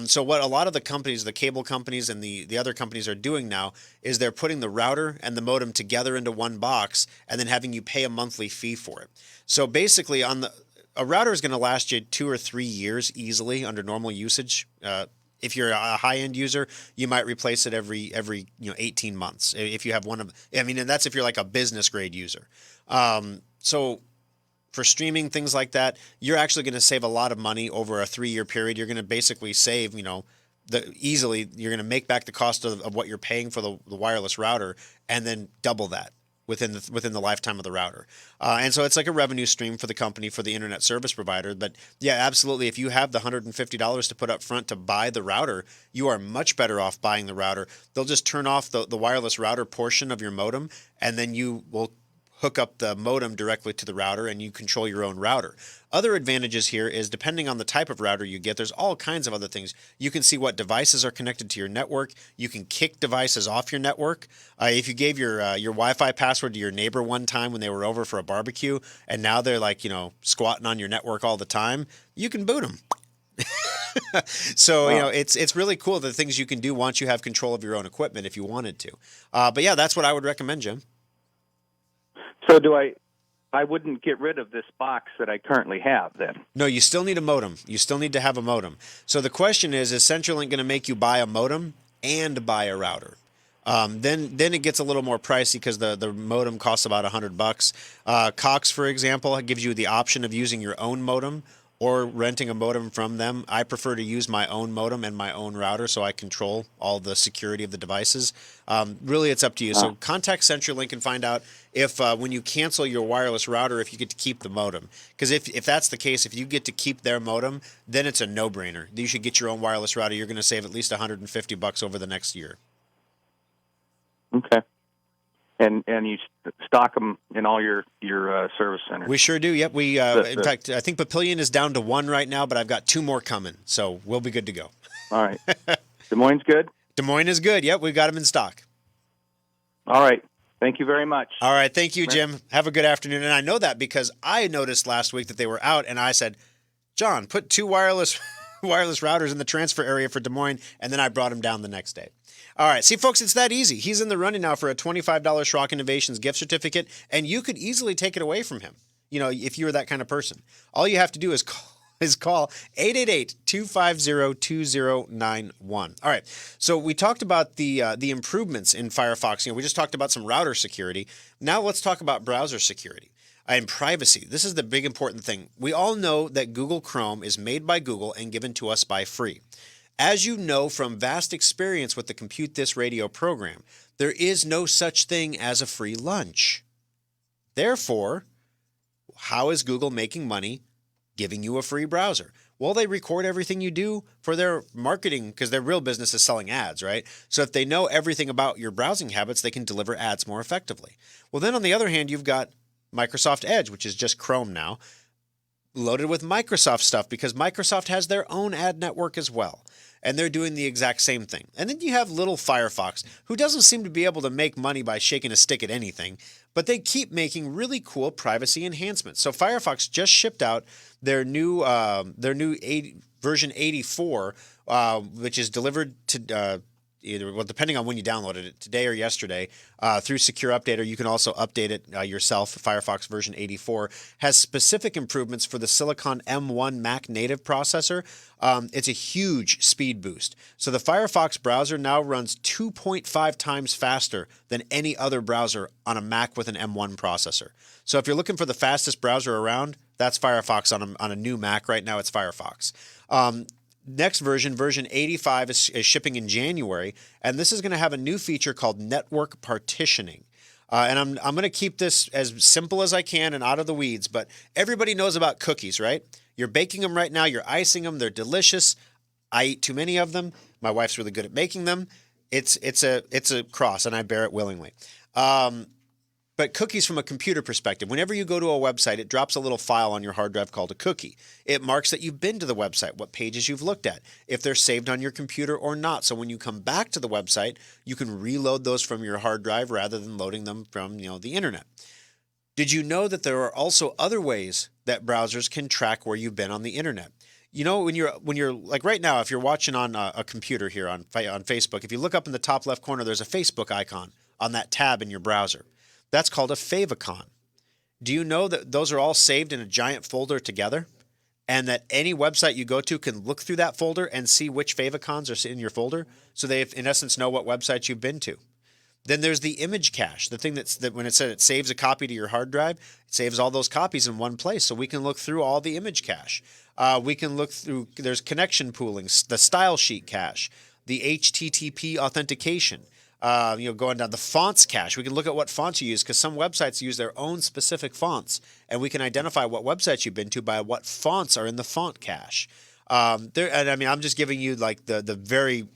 So what a lot of the companies, the cable companies and the other companies are doing now is they're putting the router and the modem together into one box and then having you pay a monthly fee for it. So basically a router is going to last you 2 or 3 years easily under normal usage. If you're a high-end user, you might replace it every 18 months. If you have and that's if you're like a business grade user. So for streaming, things like that, you're actually going to save a lot of money over a 3-year period. You're going to basically save, easily, you're going to make back the cost of what you're paying for the wireless router and then double that within the lifetime of the router. And so it's like a revenue stream for the company, for the internet service provider. But yeah, absolutely. If you have the $150 to put up front to buy the router, you are much better off buying the router. They'll just turn off the wireless router portion of your modem, and then you will hook up the modem directly to the router and you control your own router. Other advantages here is depending on the type of router you get, there's all kinds of other things. You can see what devices are connected to your network. You can kick devices off your network. If you gave your Wi-Fi password to your neighbor one time when they were over for a barbecue and now they're squatting on your network all the time, you can boot them. So, it's really cool the things you can do once you have control of your own equipment if you wanted to. But yeah, that's what I would recommend, Jim. So I wouldn't get rid of this box that I currently have then? No, you still need a modem. You still need to have a modem. So the question is CenturyLink going to make you buy a modem and buy a router? Then it gets a little more pricey because the modem costs about $100. Cox, for example, gives you the option of using your own modem or renting a modem from them. I prefer to use my own modem and my own router so I control all the security of the devices. Really, it's up to you. So contact CenturyLink and find out if when you cancel your wireless router, if you get to keep the modem. Because if that's the case, if you get to keep their modem, then it's a no-brainer. You should get your own wireless router. You're going to save at least $150 over the next year. Okay. And you stock them in all your service centers? We sure do. Yep. We in fact, I think Papillion is down to 1 right now, but I've got 2 more coming, so we'll be good to go. All right. Des Moines good? Des Moines is good. Yep, we've got them in stock. All right. Thank you very much. All right. Thank you, Jim. Have a good afternoon. And I know that because I noticed last week that they were out, and I said, John, put 2 wireless routers in the transfer area for Des Moines, and then I brought them down the next day. All right. See, folks, it's that easy. He's in the running now for a $25 Schrock Innovations gift certificate, and you could easily take it away from him, if you were that kind of person. All you have to do is call 888-250-2091. All right. So we talked about the improvements in Firefox. We just talked about some router security. Now let's talk about browser security and privacy. This is the big important thing. We all know that Google Chrome is made by Google and given to us by free. As you know from vast experience with the Compute This radio program, there is no such thing as a free lunch. Therefore, how is Google making money giving you a free browser? Well, they record everything you do for their marketing because their real business is selling ads, right? So if they know everything about your browsing habits, they can deliver ads more effectively. Well, then on the other hand, you've got Microsoft Edge, which is just Chrome now, loaded with Microsoft stuff because Microsoft has their own ad network as well. And they're doing the exact same thing. And then you have little Firefox, who doesn't seem to be able to make money by shaking a stick at anything, but they keep making really cool privacy enhancements. So Firefox just shipped out their new version 84, which is delivered to depending on when you downloaded it, today or yesterday, through Secure Updater. You can also update it yourself. Firefox version 84 has specific improvements for the Silicon M1 Mac native processor. It's a huge speed boost. So the Firefox browser now runs 2.5 times faster than any other browser on a Mac with an M1 processor. So if you're looking for the fastest browser around, that's Firefox on a new Mac right now. It's Firefox. Next version 85, is shipping in January, and this is going to have a new feature called network partitioning. And I'm going to keep this as simple as I can and out of the weeds, but everybody knows about cookies, right? You're baking them right now. You're icing them. They're delicious. I eat too many of them. My wife's really good at making them. It's a cross, and I bear it willingly. But cookies from a computer perspective, whenever you go to a website, it drops a little file on your hard drive called a cookie. It marks that you've been to the website, what pages you've looked at, if they're saved on your computer or not. So when you come back to the website, you can reload those from your hard drive rather than loading them from the internet. Did you know that there are also other ways that browsers can track where you've been on the internet? When you're like right now, if you're watching on a computer here on Facebook, if you look up in the top left corner, there's a Facebook icon on that tab in your browser. That's called a favicon. Do you know that those are all saved in a giant folder together? And that any website you go to can look through that folder and see which favicons are in your folder? So they, in essence, know what websites you've been to. Then there's the image cache, the thing that when it said it saves a copy to your hard drive, it saves all those copies in one place. So we can look through all the image cache. We can look through, there's connection pooling, the style sheet cache, the HTTP authentication. Going down the fonts cache, we can look at what fonts you use because some websites use their own specific fonts, and we can identify what websites you've been to by what fonts are in the font cache. I'm just giving you like the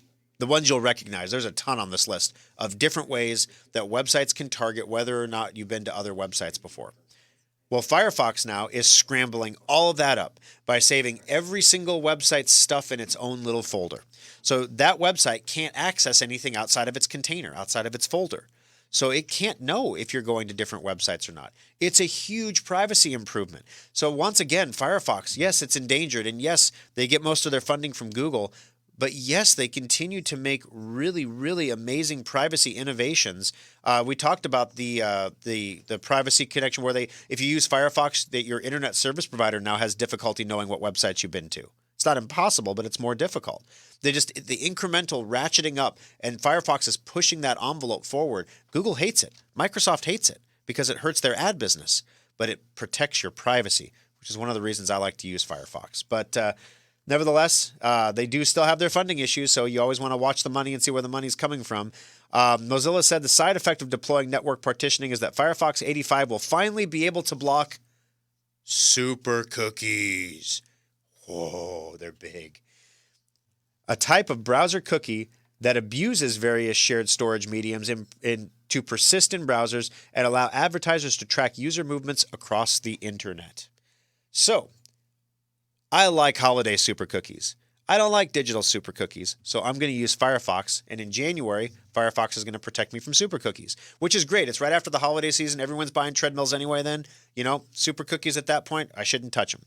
ones you'll recognize. There's a ton on this list of different ways that websites can target whether or not you've been to other websites before. Well, Firefox now is scrambling all of that up by saving every single website's stuff in its own little folder. So that website can't access anything outside of its container, outside of its folder. So it can't know if you're going to different websites or not. It's a huge privacy improvement. So once again, Firefox, yes, it's endangered, and yes, they get most of their funding from Google, but yes, they continue to make really, really amazing privacy innovations. We talked about the privacy connection where if you use Firefox, that your internet service provider now has difficulty knowing what websites you've been to. It's not impossible, but it's more difficult. The incremental ratcheting up, and Firefox is pushing that envelope forward. Google hates it. Microsoft hates it because it hurts their ad business, but it protects your privacy, which is one of the reasons I like to use Firefox. But nevertheless, they do still have their funding issues, so you always want to watch the money and see where the money's coming from. Mozilla said the side effect of deploying network partitioning is that Firefox 85 will finally be able to block super cookies. Whoa, they're big. A type of browser cookie that abuses various shared storage mediums to persist in browsers and allow advertisers to track user movements across the internet. So, I like holiday super cookies. I don't like digital super cookies, so I'm going to use Firefox, and in January, Firefox is going to protect me from super cookies, which is great. It's right after the holiday season. Everyone's buying treadmills anyway then. Super cookies at that point, I shouldn't touch them.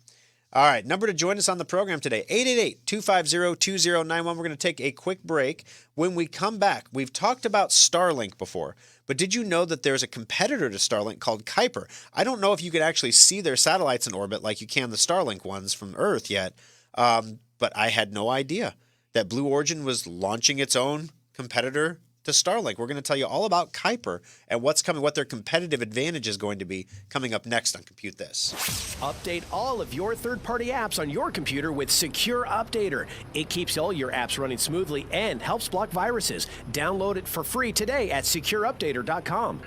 All right, number to join us on the program today, 888-250-2091. We're going to take a quick break. When we come back, we've talked about Starlink before, but did you know that there's a competitor to Starlink called Kuiper? I don't know if you could actually see their satellites in orbit like you can the Starlink ones from Earth yet, but I had no idea that Blue Origin was launching its own competitor to Starlink. We're going to tell you all about Kuiper and what's coming, what their competitive advantage is going to be coming up next on Compute This. Update all of your third-party apps on your computer with Secure Updater. It keeps all your apps running smoothly and helps block viruses. Download it for free today at secureupdater.com.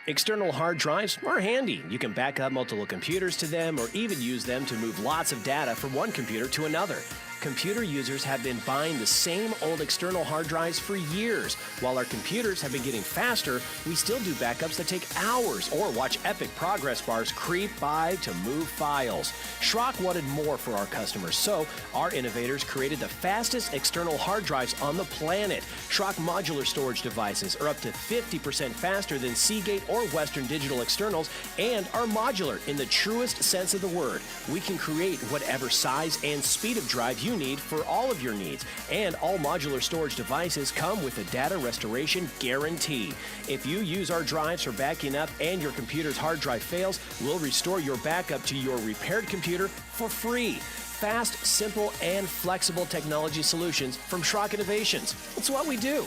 External hard drives are handy. You can back up multiple computers to them or even use them to move lots of data from one computer to another. Computer users have been buying the same old external hard drives for years. While our computers have been getting faster, we still do backups that take hours or watch epic progress bars creep by to move files. Schrock wanted more for our customers, so our innovators created the fastest external hard drives on the planet. Schrock modular storage devices are up to 50% faster than Seagate or Western Digital externals and are modular in the truest sense of the word. We can create whatever size and speed of drive you need for all of your needs, and all modular storage devices come with a data restoration guarantee. If you use our drives for backing up and your computer's hard drive fails, we'll restore your backup to your repaired computer for free. Fast, simple, and flexible technology solutions from Schrock Innovations. It's what we do.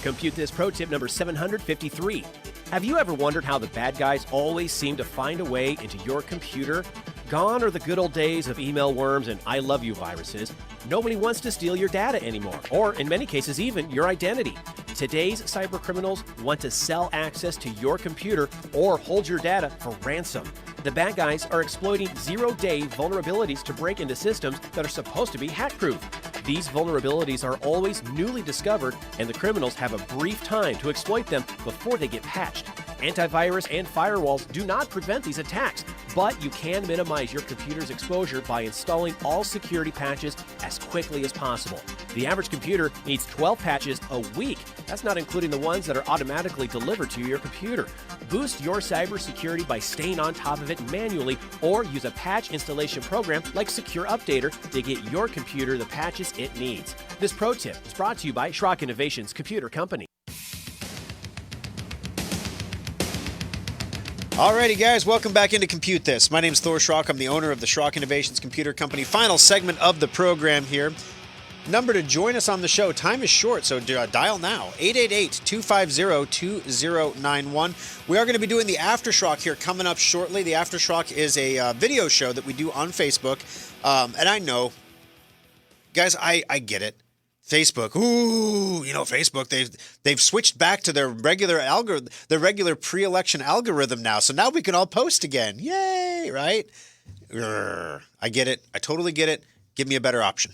Compute This pro tip number 753. Have you ever wondered how the bad guys always seem to find a way into your computer? Gone are the good old days of email worms and I love you viruses. Nobody wants to steal your data anymore, or in many cases even your identity. Today's cybercriminals want to sell access to your computer or hold your data for ransom. The bad guys are exploiting zero-day vulnerabilities to break into systems that are supposed to be hack-proof. These vulnerabilities are always newly discovered, and the criminals have a brief time to exploit them before they get patched. Antivirus and firewalls do not prevent these attacks, but you can minimize your computer's exposure by installing all security patches as quickly as possible. The average computer needs 12 patches a week. That's not including the ones that are automatically delivered to your computer. Boost your cybersecurity by staying on top of it manually, or use a patch installation program like Secure Updater to get your computer the patches it needs. This pro tip is brought to you by Schrock Innovations Computer Company. Alrighty, guys, welcome back into Compute This. My name is Thor Schrock. I'm the owner of the Schrock Innovations Computer Company. Final segment of the program here. Number to join us on the show. Time is short, so dial now. 888-250-2091. We are going to be doing the Aftershock here coming up shortly. The Aftershock is a video show that we do on Facebook. And I know, guys, I get it. Facebook, Facebook, they've switched back to their regular pre-election algorithm now. So now we can all post again. Yay, right? I get it. I totally get it. Give me a better option.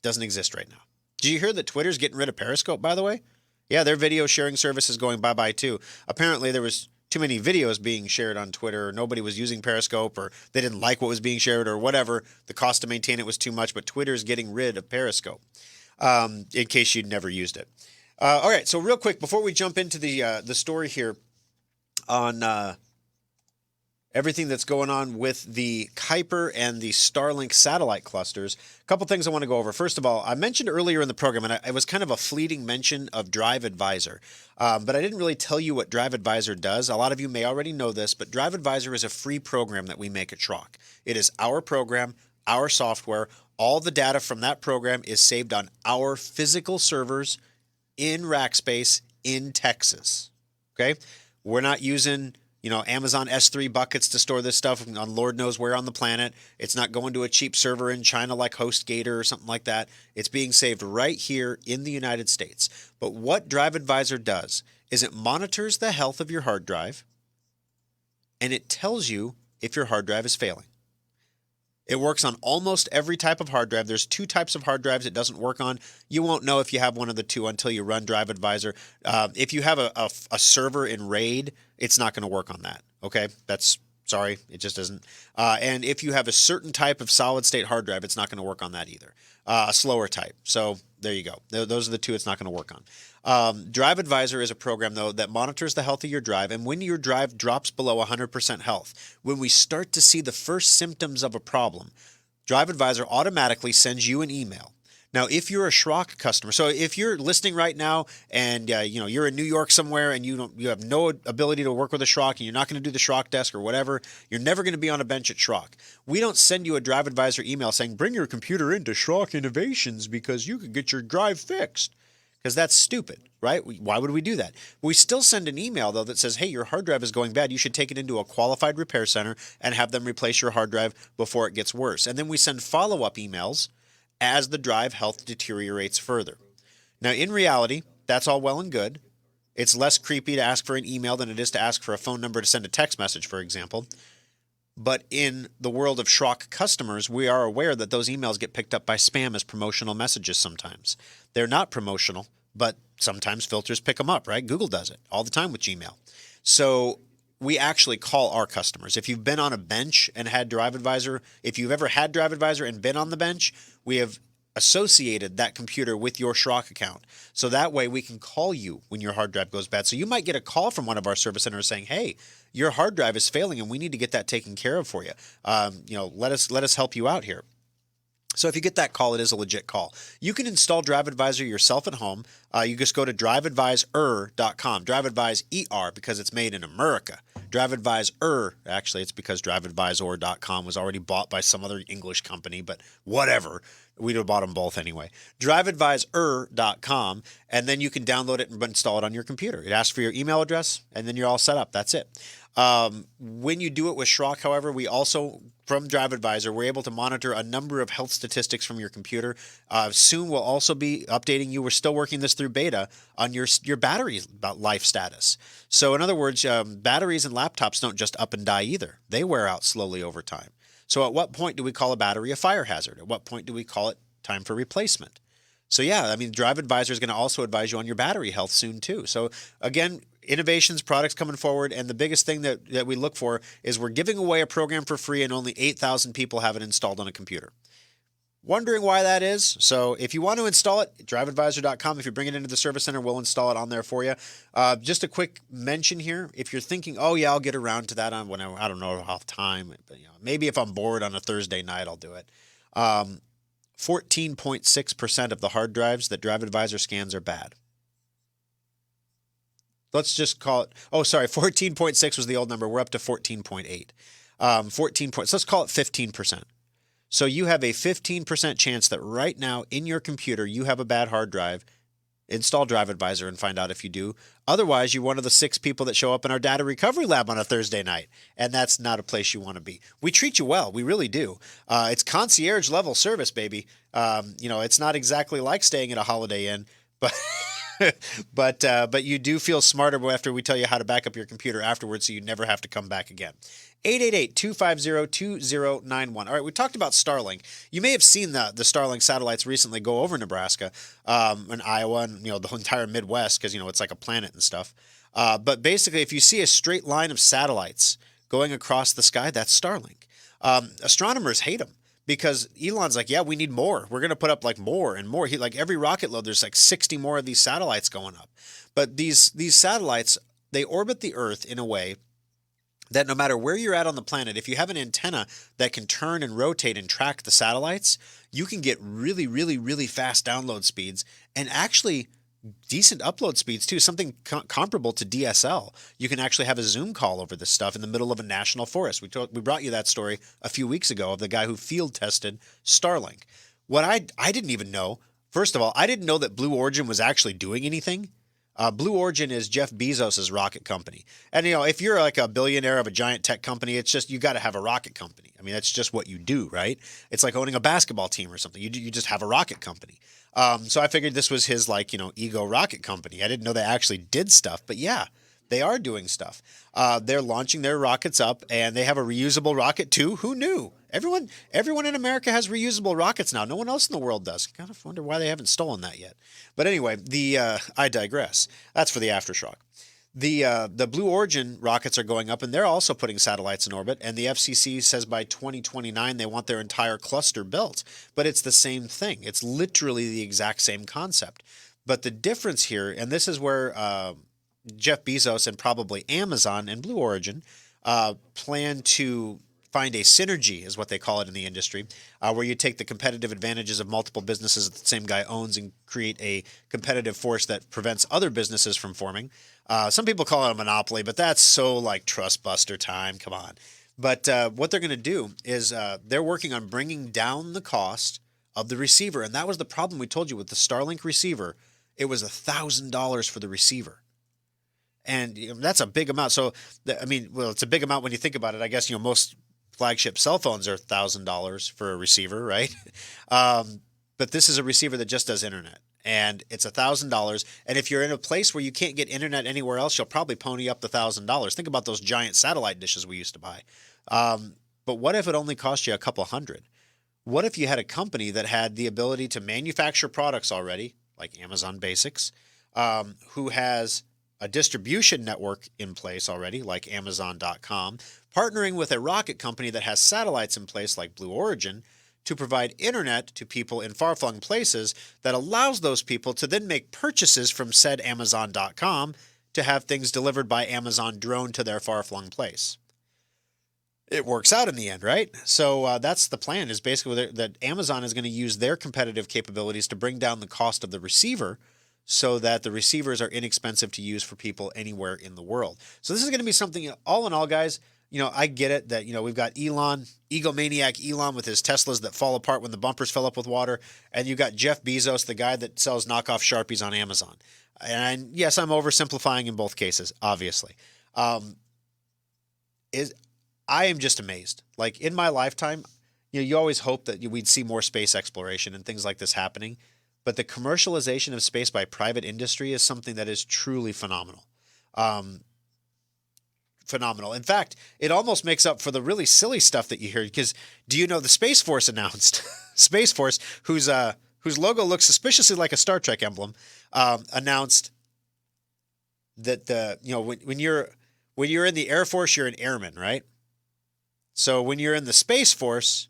Doesn't exist right now. Did you hear that Twitter's getting rid of Periscope, by the way? Yeah, their video sharing service is going bye-bye too. Apparently there was too many videos being shared on Twitter, or nobody was using Periscope, or they didn't like what was being shared, or whatever. The cost to maintain it was too much, but Twitter's getting rid of Periscope. In case you'd never used it. All right, so real quick, before we jump into the story here on everything that's going on with the Kuiper and the Starlink satellite clusters, a couple things I want to go over. First of all, I mentioned earlier in the program, and it was kind of a fleeting mention of Drive Advisor, but I didn't really tell you what Drive Advisor does. A lot of you may already know this, but Drive Advisor is a free program that we make at Schrock. It is our program, our software. All the data from that program is saved on our physical servers in rack space in Texas. Okay? We're not using, Amazon S3 buckets to store this stuff on Lord knows where on the planet. It's not going to a cheap server in China like HostGator or something like that. It's being saved right here in the United States. But what Drive Advisor does is it monitors the health of your hard drive, and it tells you if your hard drive is failing. It works on almost every type of hard drive. There's two types of hard drives it doesn't work on. You won't know if you have one of the two until you run Drive Advisor. If you have a server in RAID, it's not going to work on that. Okay? Sorry, it just isn't. And if you have a certain type of solid-state hard drive, it's not going to work on that either. A slower type. So there you go. Those are the two it's not going to work on. Drive Advisor is a program, though, that monitors the health of your drive, and when your drive drops below 100% health, when we start to see the first symptoms of a problem, Drive Advisor automatically sends you an email. Now, if you're a Schrock customer, so if you're listening right now and you're in New York somewhere and you have no ability to work with a Schrock and you're not going to do the Schrock desk or whatever, you're never going to be on a bench at Schrock. We don't send you a Drive Advisor email saying, bring your computer into Schrock Innovations because you could get your drive fixed. Because that's stupid, right? Why would we do that? We still send an email, though, that says, hey, your hard drive is going bad. You should take it into a qualified repair center and have them replace your hard drive before it gets worse. And then we send follow-up emails as the drive health deteriorates further. Now, in reality, that's all well and good. It's less creepy to ask for an email than it is to ask for a phone number to send a text message, for example. But in the world of Schrock customers, we are aware that those emails get picked up by spam as promotional messages sometimes. They're not promotional, but sometimes filters pick them up, right? Google does it all the time with Gmail. So we actually call our customers. If you've been on a bench and had Drive Advisor, if you've ever had Drive Advisor and been on the bench, we have associated that computer with your Schrock account. So that way we can call you when your hard drive goes bad. So you might get a call from one of our service centers saying, hey, your hard drive is failing and we need to get that taken care of for you. Let us help you out here. So if you get that call, it is a legit call. You can install Drive Advisor yourself at home. You just go to driveadvisor.com. Drive Advise ER because it's made in America. Drive Advisor, actually it's because driveadvisor.com was already bought by some other English company, but whatever. We'd have bought them both anyway. Driveadvisor.com, and then you can download it and install it on your computer. It asks for your email address, and then you're all set up. That's it. When you do it with Schrock, however, we also, from Drive Advisor, we're able to monitor a number of health statistics from your computer. Soon we'll also be updating you. We're still working this through beta on your battery life status. So in other words, batteries and laptops don't just up and die either. They wear out slowly over time. So at what point do we call a battery a fire hazard? At what point do we call it time for replacement? So yeah, I mean, Drive Advisor is going to also advise you on your battery health soon too. So again, innovations, products coming forward, and the biggest thing that we look for is we're giving away a program for free and only 8,000 people have it installed on a computer. Wondering why that is? So if you want to install it, driveadvisor.com. If you bring it into the service center, we'll install it on there for you. Just a quick mention here. If you're thinking, oh yeah, I'll get around to that on when I don't know, off time, but maybe if I'm bored on a Thursday night, I'll do it. 14.6% of the hard drives that Drive Advisor scans are bad. Let's just call it, 14.6 was the old number. We're up to 14.8. So let's call it 15%. So you have a 15% chance that right now in your computer you have a bad hard drive. Install Drive Advisor and find out if you do. Otherwise, you're one of the 6 people that show up in our data recovery lab on a Thursday night, and that's not a place you want to be. We treat you well. We really do. It's concierge level service, baby. It's not exactly like staying at a Holiday Inn, but but you do feel smarter after we tell you how to back up your computer afterwards so you never have to come back again. 888-250-2091. All right, we talked about Starlink. You may have seen the Starlink satellites recently go over Nebraska and Iowa and the entire Midwest because it's like a planet and stuff. But basically, if you see a straight line of satellites going across the sky, that's Starlink. Astronomers hate them because Elon's like, yeah, we need more. We're going to put up like more and more. Every rocket load, there's like 60 more of these satellites going up. But these satellites, they orbit the Earth in a way that no matter where you're at on the planet, if you have an antenna that can turn and rotate and track the satellites, you can get really, really, really fast download speeds and actually decent upload speeds too, something comparable to DSL. You can actually have a Zoom call over this stuff in the middle of a national forest. We brought you that story a few weeks ago of the guy who field tested Starlink. What I didn't even know, first of all, I didn't know that Blue Origin was actually doing anything. Blue Origin is Jeff Bezos' rocket company. And, if you're like a billionaire of a giant tech company, it's just you got to have a rocket company. I mean, that's just what you do, right? It's like owning a basketball team or something. You just have a rocket company. So I figured this was his ego rocket company. I didn't know they actually did stuff, but yeah, they are doing stuff. They're launching their rockets up, and they have a reusable rocket too. Who knew? Everyone in America has reusable rockets now. No one else in the world does. Kind of wonder why they haven't stolen that yet. But anyway, I digress. That's for the aftershock. The Blue Origin rockets are going up, and they're also putting satellites in orbit. And the FCC says by 2029 they want their entire cluster built. But it's the same thing. It's literally the exact same concept. But the difference here, and this is where Jeff Bezos and probably Amazon and Blue Origin plan to find a synergy, is what they call it in the industry, where you take the competitive advantages of multiple businesses that the same guy owns and create a competitive force that prevents other businesses from forming. Some people call it a monopoly, but that's so like trust buster time. Come on. But what they're going to do is they're working on bringing down the cost of the receiver. And that was the problem we told you with the Starlink receiver. It was $1,000 for the receiver. And that's a big amount. So, it's a big amount when you think about it. I guess, most flagship cell phones are $1,000 for a receiver, right? But this is a receiver that just does internet. and it's $1,000. And if you're in a place where you can't get internet anywhere else, you'll probably pony up the $1,000. Think about those giant satellite dishes we used to buy. But what if it only cost you a couple hundred? What if you had a company that had the ability to manufacture products already, like Amazon Basics, who has a distribution network in place already, like Amazon.com, partnering with a rocket company that has satellites in place, like Blue Origin, to provide internet to people in far-flung places that allows those people to then make purchases from said Amazon.com to have things delivered by Amazon drone to their far-flung place. It works out in the end, right? So that's the plan, is basically that Amazon is going to use their competitive capabilities to bring down the cost of the receiver so that the receivers are inexpensive to use for people anywhere in the world. So this is going to be something, all in all, guys, I get it that, we've got Elon, egomaniac Elon with his Teslas that fall apart when the bumpers fill up with water. And you got Jeff Bezos, the guy that sells knockoff Sharpies on Amazon. And yes, I'm oversimplifying in both cases, obviously. I am just amazed. Like in my lifetime, you always hope that we'd see more space exploration and things like this happening. But the commercialization of space by private industry is something that is truly phenomenal. Phenomenal. In fact, it almost makes up for the really silly stuff that you hear. Because do you know the Space Force announced, Space Force, whose logo looks suspiciously like a Star Trek emblem, announced that when you're in the Air Force, you're an airman, right? So when you're in the Space Force,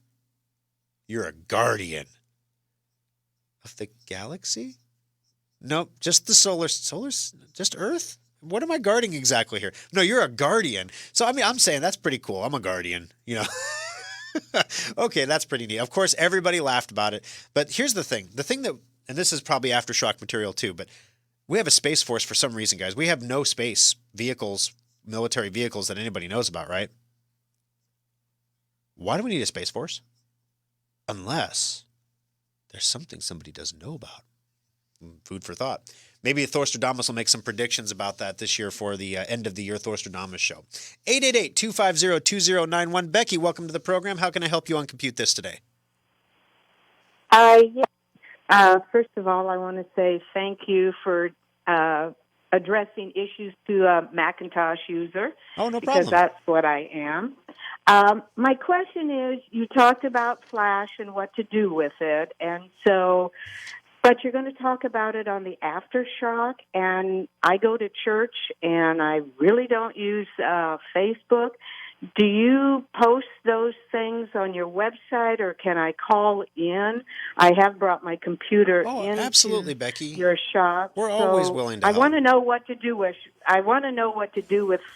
you're a guardian of the galaxy? Nope, just the just Earth? What am I guarding exactly here? No, you're a guardian. So, I'm saying that's pretty cool. I'm a guardian, Okay, that's pretty neat. Of course, everybody laughed about it. But here's the thing. The thing that, and this is probably aftershock material too, but we have a Space Force for some reason, guys. We have no space vehicles, military vehicles that anybody knows about, right? Why do we need a Space Force? Unless there's something somebody doesn't know about. Food for thought. Maybe Thorstradamus will make some predictions about that this year for the end of the year Thorstradamus show. 888-250-2091. Becky, welcome to the program. How can I help you on Compute This today? First of all, I want to say thank you for addressing issues to a Macintosh user. Oh, no problem. Because that's what I am. My question is, you talked about Flash and what to do with it, but you're going to talk about it on the Aftershock, and I go to church, and I really don't use Facebook. Do you post those things on your website, or can I call in? I have brought my computer in. Absolutely, Becky. Your shop. We're always willing to help. I want to know what to do with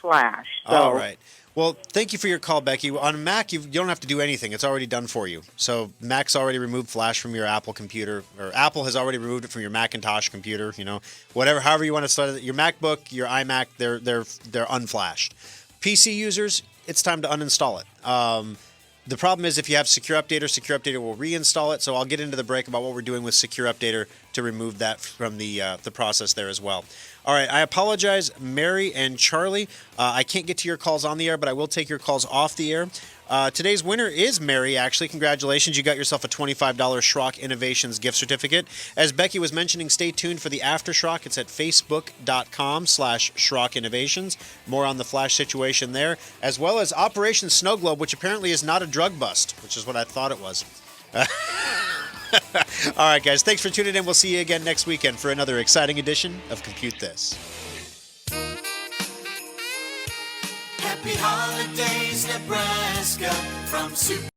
Flash. So. All right. Well, thank you for your call, Becky. On Mac, you don't have to do anything. It's already done for you. So Mac's already removed Flash from your Apple computer, or Apple has already removed it from your Macintosh computer. However you want to start it. Your MacBook, your iMac, they're unflashed. PC users, it's time to uninstall it. The problem is if you have Secure Updater, Secure Updater will reinstall it. So I'll get into the break about what we're doing with Secure Updater to remove that from the process there as well. All right, I apologize, Mary and Charlie. I can't get to your calls on the air, but I will take your calls off the air. Today's winner is Mary, actually. Congratulations. You got yourself a $25 Schrock Innovations gift certificate. As Becky was mentioning, stay tuned for the Aftershock. It's at facebook.com/Schrock Innovations. More on the Flash situation there, as well as Operation Snow Globe, which apparently is not a drug bust, which is what I thought it was. All right, guys. Thanks for tuning in. We'll see you again next weekend for another exciting edition of Compute This. Happy holidays, Nebraska, from Super